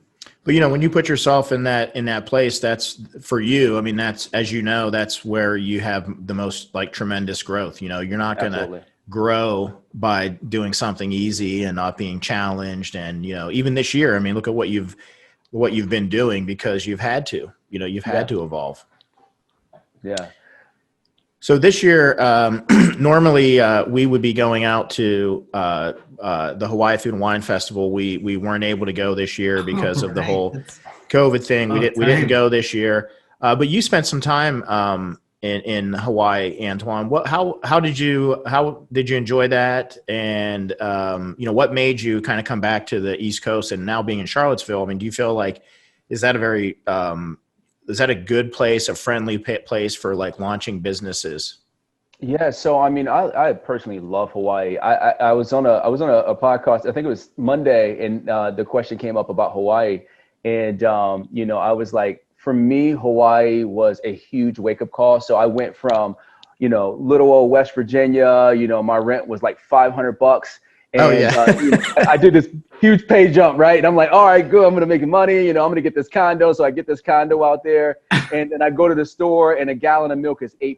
But when you put yourself in that place, that's for you. I mean, that's, as that's where you have the most tremendous growth. You're not going to grow by doing something easy and not being challenged. And, even this year, I mean, look at what you've been doing because you've had to, you've had to evolve. Yeah. So this year, normally we would be going out to the Hawaii Food and Wine Festival. We weren't able to go this year because of the whole COVID thing. We didn't go this year. But you spent some time in Hawaii, Antwon. How did you enjoy that? And what made you kind of come back to the East Coast and now being in Charlottesville? I mean, do you feel like is that a good place, a friendly place for launching businesses? Yeah. So, I mean, I personally love Hawaii. I was on a podcast, I think it was Monday, and the question came up about Hawaii. And, I was like, for me, Hawaii was a huge wake up call. So I went from, little old West Virginia, my rent was like $500. And I did this huge pay jump, right? And I'm like, all right, good. I'm going to make money. I'm going to get this condo. So I get this condo out there, and then I go to the store and a gallon of milk is $8.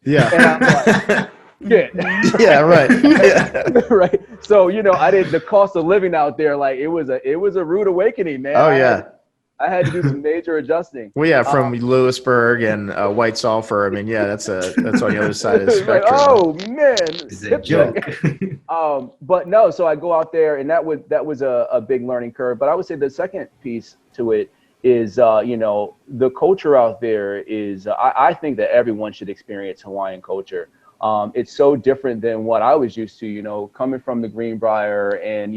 Yeah. And I'm like, yeah. Yeah. Right. Yeah. Right. So, the cost of living out there, it was a rude awakening, man. Oh yeah. I had to do some major adjusting. Well, yeah, from Lewisburg and White Sulphur. I mean, yeah, that's on the other side of the spectrum. Oh man, it's a joke. But no, so I go out there, and that was a big learning curve. But I would say the second piece to it is, the culture out there is. I think that everyone should experience Hawaiian culture. It's so different than what I was used to. Coming from the Greenbrier and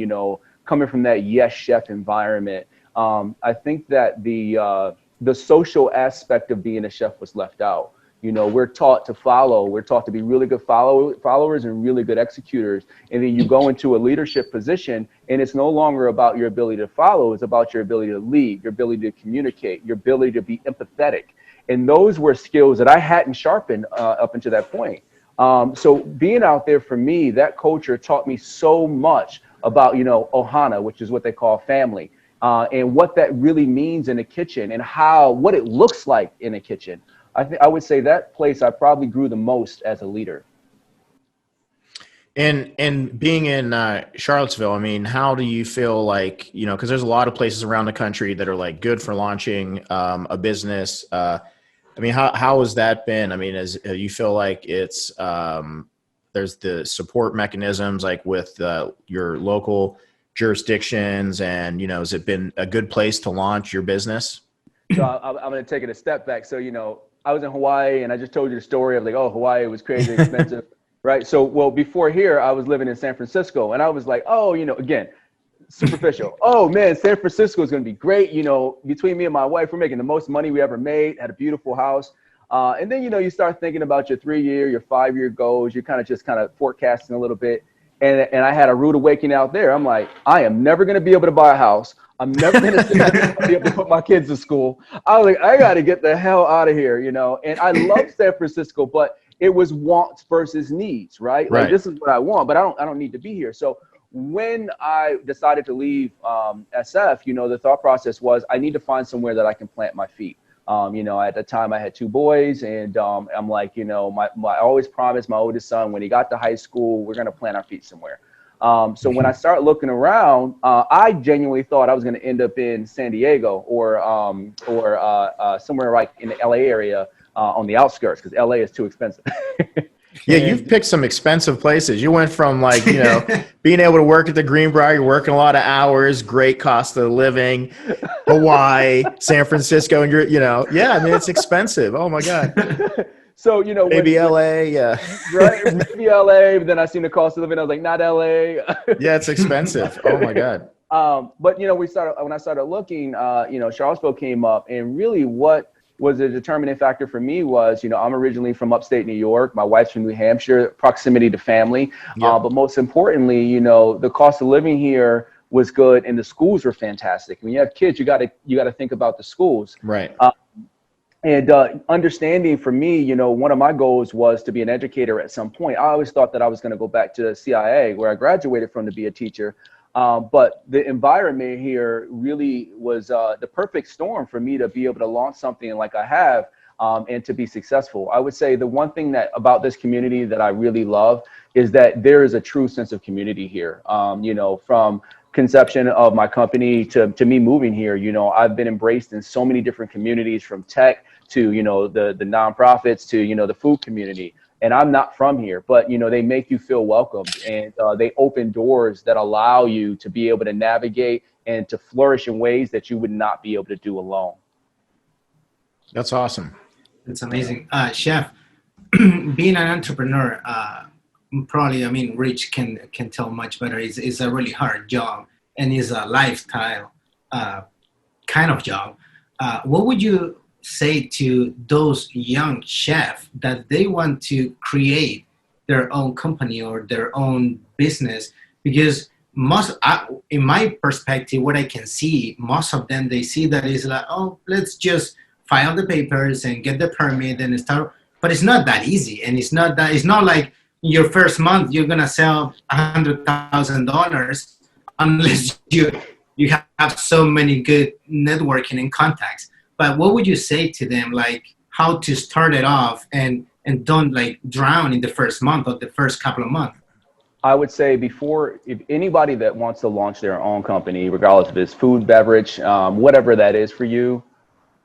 coming from that yes chef environment. I think that the social aspect of being a chef was left out. We're taught to follow. We're taught to be really good followers and really good executors. And then you go into a leadership position, and it's no longer about your ability to follow. It's about your ability to lead, your ability to communicate, your ability to be empathetic. And those were skills that I hadn't sharpened up until that point. So being out there for me, that culture taught me so much about, ohana, which is what they call family, and what that really means in a kitchen and what it looks like in a kitchen. I would say that place I probably grew the most as a leader. And being in Charlottesville, I mean, how do you feel like, because there's a lot of places around the country that are like good for launching a business. I mean, how has that been? I mean, you feel like it's there's the support mechanisms like with your local jurisdictions, and has it been a good place to launch your business? So I'm going to take it a step back. So I was in Hawaii, and I just told you the story of like, oh, Hawaii was crazy expensive. Right. So, well, before here, I was living in San Francisco, and I was like, oh, again, superficial. Oh, man, San Francisco is going to be great. Between me and my wife, we're making the most money we ever made, had a beautiful house. And then, you start thinking about your 3-year, your 5-year goals. You're kind of forecasting a little bit. And I had a rude awakening out there. I'm like, I am never going to be able to buy a house. I'm never going to be able to put my kids to school. I was like, I got to get the hell out of here, And I love San Francisco, but it was wants versus needs, right? Like, this is what I want, but I don't need to be here. So when I decided to leave SF, the thought process was I need to find somewhere that I can plant my feet. At the time I had 2 boys, and I'm like, I always promised my oldest son when he got to high school, we're going to plant our feet somewhere. So when I started looking around, I genuinely thought I was going to end up in San Diego or somewhere like in the LA area. On the outskirts, because LA is too expensive. Yeah, you've picked some expensive places. You went from like, being able to work at the Greenbrier, you're working a lot of hours, great cost of living, Hawaii, San Francisco, and yeah, I mean, it's expensive. Oh my God. So, maybe LA, yeah. Right, maybe LA, but then I seen the cost of living, I was like, not LA. Yeah, it's expensive. Oh my God. But, when I started looking, Charlottesville came up, and really what was a determining factor for me was, I'm originally from upstate New York. My wife's from New Hampshire, proximity to family. Yep. But most importantly, the cost of living here was good, and the schools were fantastic. When you have kids, you got to think about the schools. Right. And understanding for me, one of my goals was to be an educator at some point. I always thought that I was going to go back to the CIA, where I graduated from, to be a teacher. But the environment here really was the perfect storm for me to be able to launch something like I have, and to be successful. I would say the one thing about this community that I really love is that there is a true sense of community here. From conception of my company to me moving here, I've been embraced in so many different communities, from tech to, the nonprofits to, the food community. And I'm not from here, but, they make you feel welcomed, and they open doors that allow you to be able to navigate and to flourish in ways that you would not be able to do alone. That's awesome. That's amazing. Chef, being an entrepreneur, probably, Rich can tell much better. It's a really hard job, and it's a lifestyle kind of job. What would you say to those young chefs that they want to create their own company or their own business? Because in my perspective, what I can see, most of them, they see that is like, oh, let's just file the papers and get the permit and start. But it's not that easy, and it's not like your first month you're gonna sell $100,000 unless you have so many good networking and contacts. But what would you say to them, like how to start it off and don't like drown in the first month or the first couple of months? I would say if anybody that wants to launch their own company, regardless if it's food, beverage, whatever that is for you,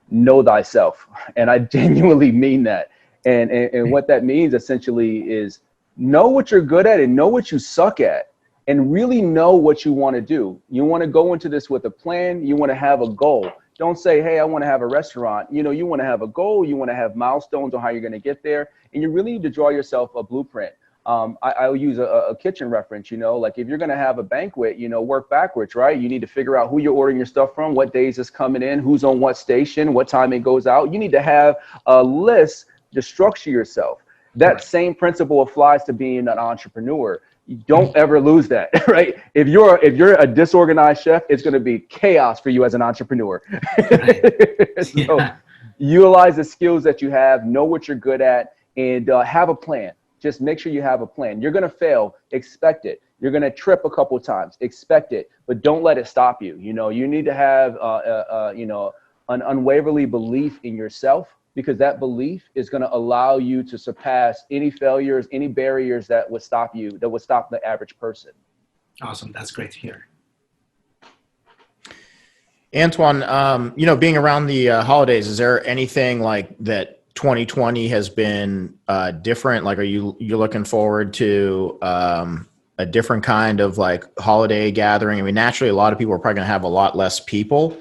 know thyself. And I genuinely mean that. And what that means essentially is know what you're good at and know what you suck at, and really know what you want to do. You want to go into this with a plan. You want to have a goal. Don't say, hey, I want to have a restaurant. You want to have a goal. You want to have milestones on how you're going to get there. And you really need to draw yourself a blueprint. I'll use a kitchen reference, like if you're going to have a banquet, work backwards, right? You need to figure out who you're ordering your stuff from, what days it's coming in, who's on what station, what time it goes out. You need to have a list to structure yourself. That same principle applies to being an entrepreneur. You don't ever lose that, right? If you're a disorganized chef, it's going to be chaos for you as an entrepreneur. So utilize the skills that you have, know what you're good at, and have a plan. Just make sure you have a plan. You're going to fail, expect it. You're going to trip a couple of times. Expect it, but don't let it stop you. You know, you need to have, an unwaverly belief in yourself, because that belief is going to allow you to surpass any failures, any barriers that would stop you, that would stop the average person. Awesome. That's great to hear. Antwon, being around the holidays, is there anything like that 2020 has been different? Like, are you looking forward to a different kind of like holiday gathering? I mean, naturally, a lot of people are probably going to have a lot less people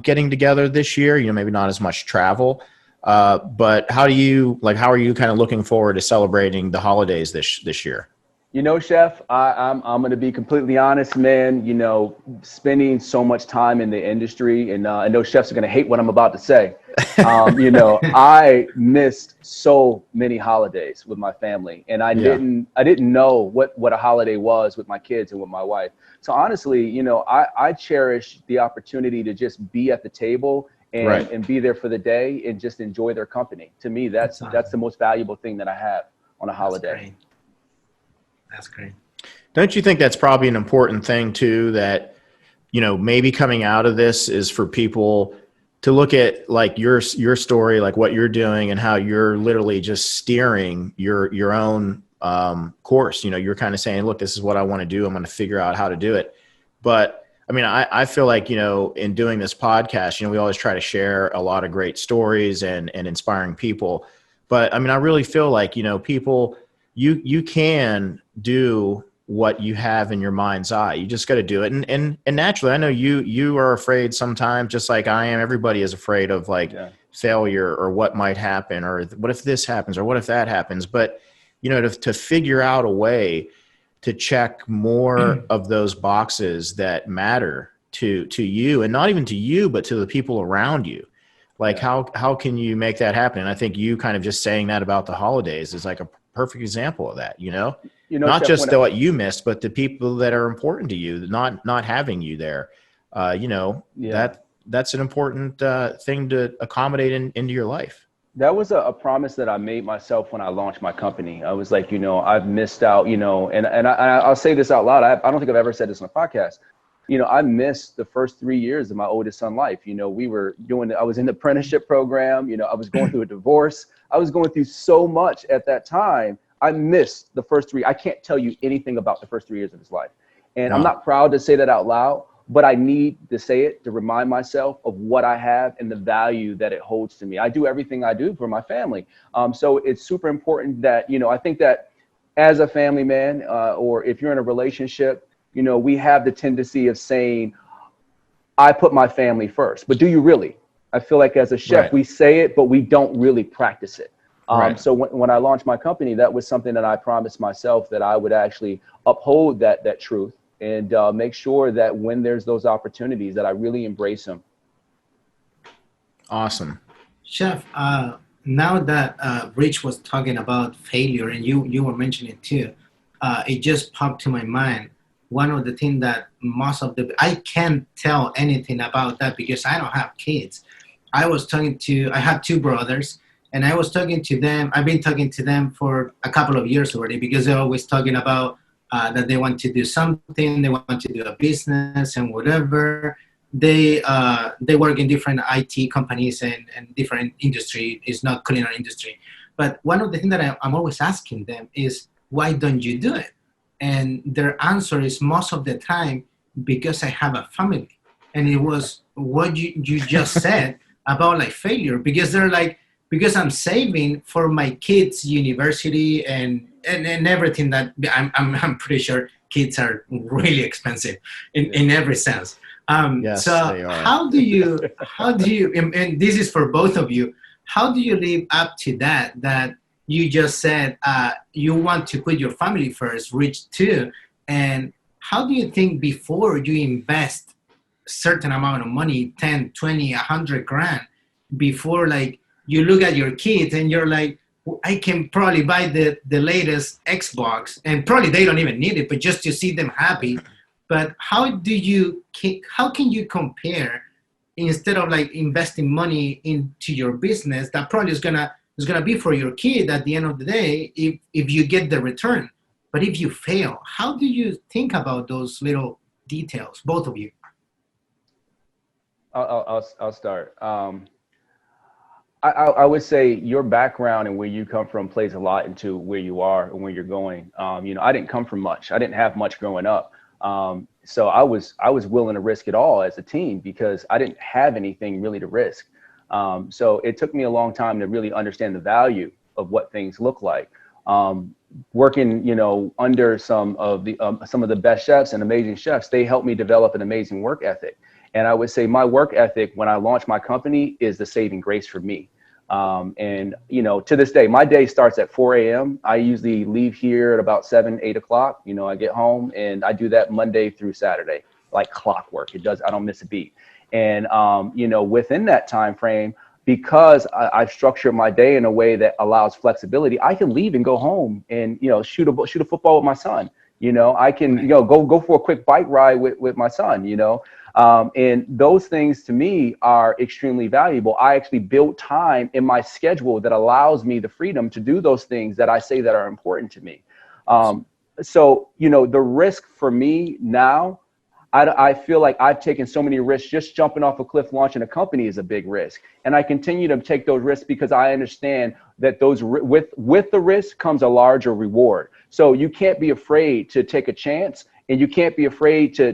getting together this year. Maybe not as much travel. But how are you kind of looking forward to celebrating the holidays this year? Chef, I'm going to be completely honest, man. Spending so much time in the industry, and I know chefs are going to hate what I'm about to say. I missed so many holidays with my family, and I didn't know what a holiday was with my kids and with my wife. So honestly, I cherish the opportunity to just be at the table and be there for the day and just enjoy their company. To me, that's the most valuable thing that I have on a holiday. That's great. Don't you think that's probably an important thing too, that, maybe coming out of this is for people to look at like your story, like what you're doing and how you're literally just steering your own course. You're kind of saying, look, this is what I want to do. I'm going to figure out how to do it. But I mean, I feel like, in doing this podcast, we always try to share a lot of great stories and inspiring people. But I mean, I really feel like, people, you can do what you have in your mind's eye. You just got to do it. And naturally, I know you are afraid sometimes, just like I am. Everybody is afraid of failure or what might happen, or what if this happens, or what if that happens. But, to figure out a way to check more of those boxes that matter to you, and not even to you, but to the people around you. Like how can you make that happen? And I think you kind of just saying that about the holidays is like a perfect example of that, not Chef, just what you missed, but the people that are important to you, not having you there, that's an important thing to accommodate into your life. That was a promise that I made myself when I launched my company. I was like, I've missed out, and I'll say this out loud. I don't think I've ever said this on a podcast. I missed the first 3 years of my oldest son's life. I was in the apprenticeship program. I was going through a divorce. I was going through so much at that time. I missed the first 3. I can't tell you anything about the first 3 years of his life. And I'm not proud to say that out loud, but I need to say it to remind myself of what I have and the value that it holds to me. I do everything I do for my family. So it's super important that, I think that as a family man, or if you're in a relationship, we have the tendency of saying, I put my family first, but do you really? I feel like as a chef, we say it, but we don't really practice it. So when I launched my company, that was something that I promised myself, that I would actually uphold that truth and make sure that when there's those opportunities that I really embrace them. Awesome. Chef, now that Rich was talking about failure, and you were mentioning it too, it just popped to my mind. One of the things that I can't tell anything about that because I don't have kids. I have 2 brothers, and I was talking to them. I've been talking to them for a couple of years already, because they're always talking about that they want to do something, they want to do a business and whatever. They work in different IT companies and different industry. It's not culinary industry. But one of the things that I'm always asking them is, why don't you do it? And their answer is most of the time, because I have a family. And it was what you just said about like failure, because they're like, because I'm saving for my kids' university and everything that I'm pretty sure kids are really expensive in every sense. Yes, so they are. how do you, and this is for both of you, how do you live up to that you just said you want to put your family first, Rich too, and how do you think before you invest a certain amount of money, 10, 20, 100 grand, before like you look at your kids and you're like, I can probably buy the latest Xbox, and probably they don't even need it, but just to see them happy. But how can you compare, instead of like investing money into your business that probably is gonna be for your kid at the end of the day, if you get the return? But if you fail, how do you think about those little details, both of you? I'll start. I would say your background and where you come from plays a lot into where you are and where you're going. I didn't come from much. I didn't have much growing up. So I was willing to risk it all as a teen because I didn't have anything really to risk. So it took me a long time to really understand the value of what things look like. Working, under some of the best chefs and amazing chefs, they helped me develop an amazing work ethic. And I would say my work ethic when I launched my company is the saving grace for me. To this day, my day starts at 4 a.m. I usually leave here at about 7, 8 o'clock. I get home and I do that Monday through Saturday, like clockwork. I don't miss a beat. And, within that time frame, because I've structured my day in a way that allows flexibility, I can leave and go home and, shoot a football with my son. I can, go for a quick bike ride with my son, and those things to me are extremely valuable. I actually built time in my schedule that allows me the freedom to do those things that I say that are important to me. So, the risk for me now, I feel like I've taken so many risks. Just jumping off a cliff, launching a company is a big risk. And I continue to take those risks because I understand that with the risk comes a larger reward. So you can't be afraid to take a chance, and you can't be afraid to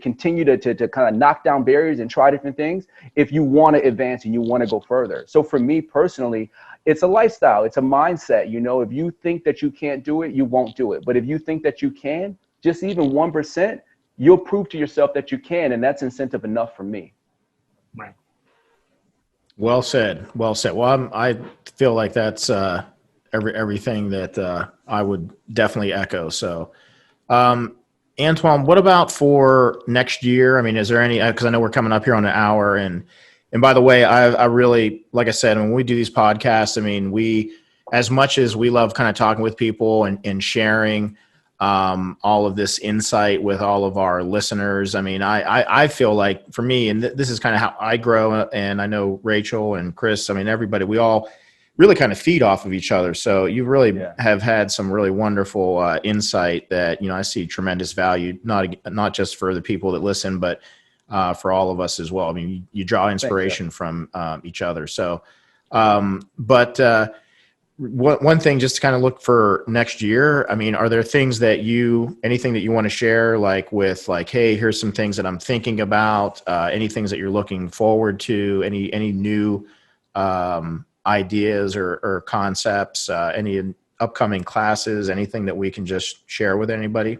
continue to kind of knock down barriers and try different things if you want to advance and you want to go further. So for me personally, it's a lifestyle. It's a mindset. If you think that you can't do it, you won't do it. But if you think that you can, just even 1%, you'll prove to yourself that you can, and that's incentive enough for me. Right. Well said. Well said. Well, I feel like that's everything that I would definitely echo. So, Antwon, what about for next year? I mean, is there any? Because I know we're coming up here on an hour, and by the way, I really, like I said, when we do these podcasts, I mean, as much as we love kind of talking with people and sharing all of this insight with all of our listeners. I mean, I feel like for me, and this is kind of how I grow, and I know Rachel and Chris, I mean, everybody, we all really kind of feed off of each other. So you really have had some really wonderful insight that, I see tremendous value, not just for the people that listen, but for all of us as well. I mean, you draw inspiration from each other. So, one thing just to kind of look for next year, I mean, are there things anything that you want to share, like with like, hey, here's some things that I'm thinking about, any things that you're looking forward to, any new ideas or concepts, any upcoming classes, anything that we can just share with anybody?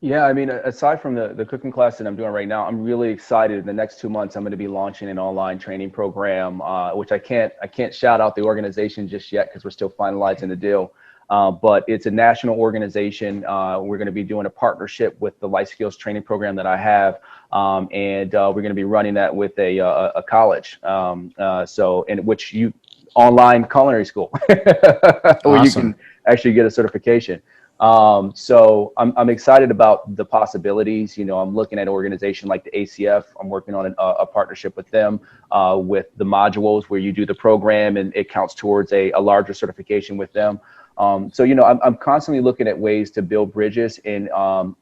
Yeah, I mean, aside from the cooking class that I'm doing right now, I'm really excited. In the next 2 months, I'm going to be launching an online training program, which I can't shout out the organization just yet because we're still finalizing the deal. But it's a national organization. We're going to be doing a partnership with the life skills training program that I have, and we're going to be running that with a college. Online culinary school, where you can actually get a certification. So I'm excited about the possibilities. I'm looking at an organization like the ACF. I'm working on a partnership with them, with the modules where you do the program and it counts towards a larger certification with them. So I'm constantly looking at ways to build bridges and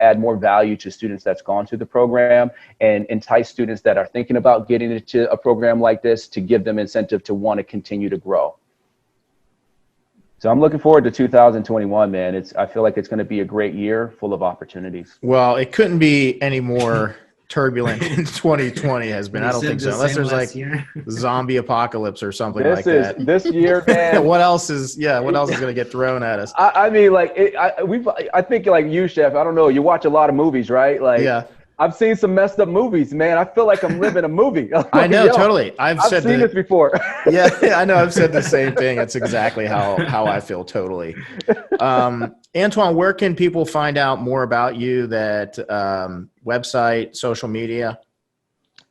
add more value to students that's gone through the program and entice students that are thinking about getting into a program like this to give them incentive to want to continue to grow. So I'm looking forward to 2021, man. I feel like it's going to be a great year full of opportunities. Well, it couldn't be any more turbulent than 2020 has been. I don't think so. Unless there's like zombie apocalypse or something like that. This year, man. What else is going to get thrown at us? I mean, like, I think like you, Chef, I don't know, you watch a lot of movies, right? Like, yeah. I've seen some messed up movies, man. I feel like I'm living a movie. Like, I know, totally. I've seen this before. Yeah, I know. I've said the same thing. It's exactly how I feel, totally. Antwon, where can people find out more about you? That website, social media?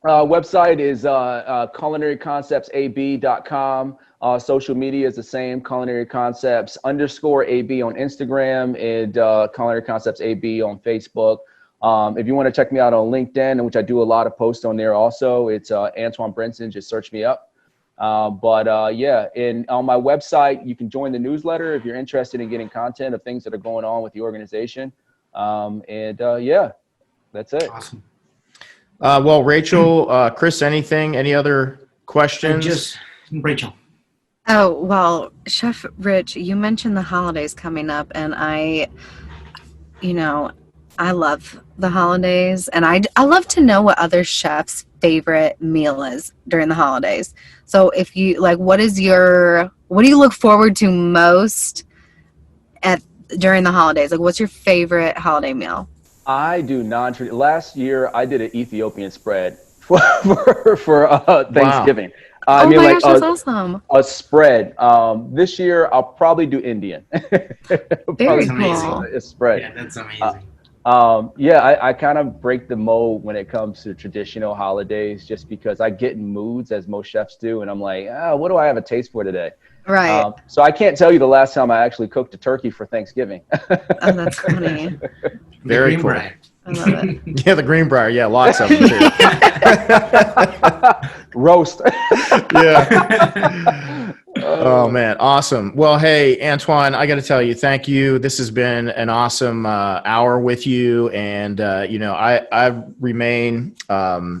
Website is culinaryconceptsab.com. Social media is the same, Culinary Concepts _AB on Instagram and Culinary Concepts AB on Facebook. If you want to check me out on LinkedIn, which I do a lot of posts on there also, it's Antwon Brinson. Just search me up. Yeah, and on my website, you can join the newsletter if you're interested in getting content of things that are going on with the organization. Yeah, that's it. Awesome. Well, Rachel, Chris, any other questions? Rachel. Oh, well, Chef Rich, you mentioned the holidays coming up, and I love the holidays, and I love to know what other chefs' favorite meal is during the holidays. So if you like, what do you look forward to most during the holidays? Like, what's your favorite holiday meal? I do last year I did an Ethiopian spread for Thanksgiving. Wow. Oh my gosh, that's awesome. A spread. This year I'll probably do Indian. Very cool. A spread. Yeah, that's amazing. I kind of break the mold when it comes to traditional holidays, just because I get in moods, as most chefs do, and I'm like, what do I have a taste for today? Right. So I can't tell you the last time I actually cooked a turkey for Thanksgiving. Oh, that's funny. Very cool. I love it. Yeah, the Greenbrier. Yeah, lots of them too. Roast. Yeah. Oh man, awesome. Well, hey, Antwon, I got to tell you, thank you. This has been an awesome hour with you, and I remain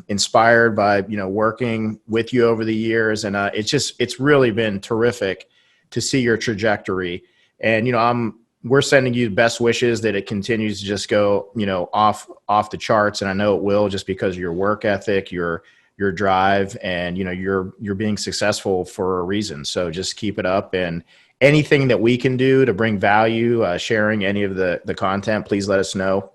inspired by working with you over the years, and it's really been terrific to see your trajectory. And we're sending you the best wishes that it continues to just go off the charts, and I know it will, just because of your work ethic, your drive, and you're being successful for a reason. So just keep it up, and anything that we can do to bring value, sharing any of the content, please let us know.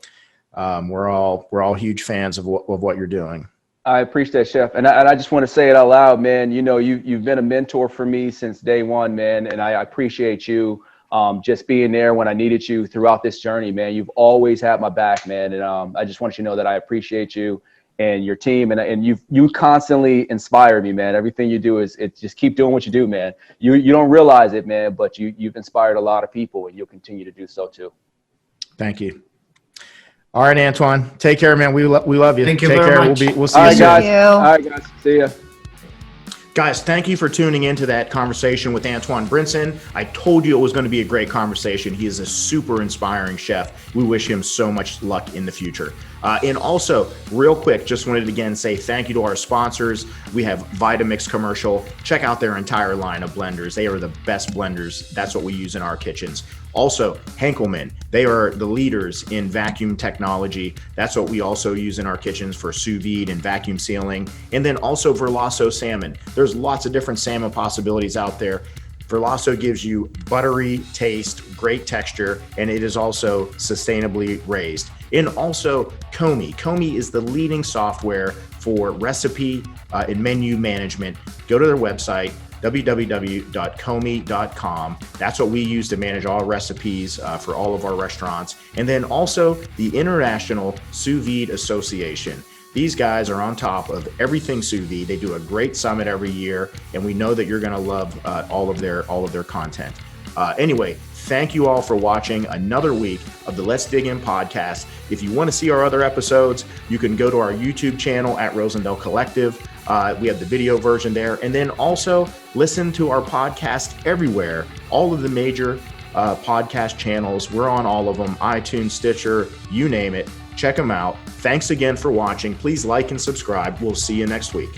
We're all huge fans of what you're doing. I appreciate that, Chef, and I just want to say it out loud, man. You've been a mentor for me since day one, man, and I appreciate you just being there when I needed you throughout this journey, man. You've always had my back, man, and I just want you to know that I appreciate you and your team, and you constantly inspire me, man. Everything you do just keep doing what you do, man. You don't realize it, man, but you've inspired a lot of people, and you'll continue to do so too. Thank you. All right, Antwon, take care, man. We love you. Thank you take very care. much. We'll see you soon. All right, guys. See ya. Guys, thank you for tuning into that conversation with Antwon Brinson. I told you it was going to be a great conversation. He is a super inspiring chef. We wish him so much luck in the future. And also, real quick, just wanted to again say thank you to our sponsors. We have Vitamix Commercial. Check out their entire line of blenders. They are the best blenders. That's what we use in our kitchens. Also, Henkelman, they are the leaders in vacuum technology. That's what we also use in our kitchens for sous vide and vacuum sealing. And then also Verlasso salmon. There's lots of different salmon possibilities out there. Verlasso gives you buttery taste, great texture, and it is also sustainably raised. And also Comey. Comey is the leading software for recipe and menu management. Go to their website, www.comey.com. That's what we use to manage all recipes for all of our restaurants. And then also the International Sous Vide Association. These guys are on top of everything sous vide. They do a great summit every year, and we know that you're going to love all of their content. Anyway, thank you all for watching another week of the Let's Dig In podcast. If you want to see our other episodes, you can go to our YouTube channel at Rosendale Collective. We have the video version there. And then also listen to our podcast everywhere. All of the major podcast channels. We're on all of them. iTunes, Stitcher, you name it. Check them out. Thanks again for watching. Please like and subscribe. We'll see you next week.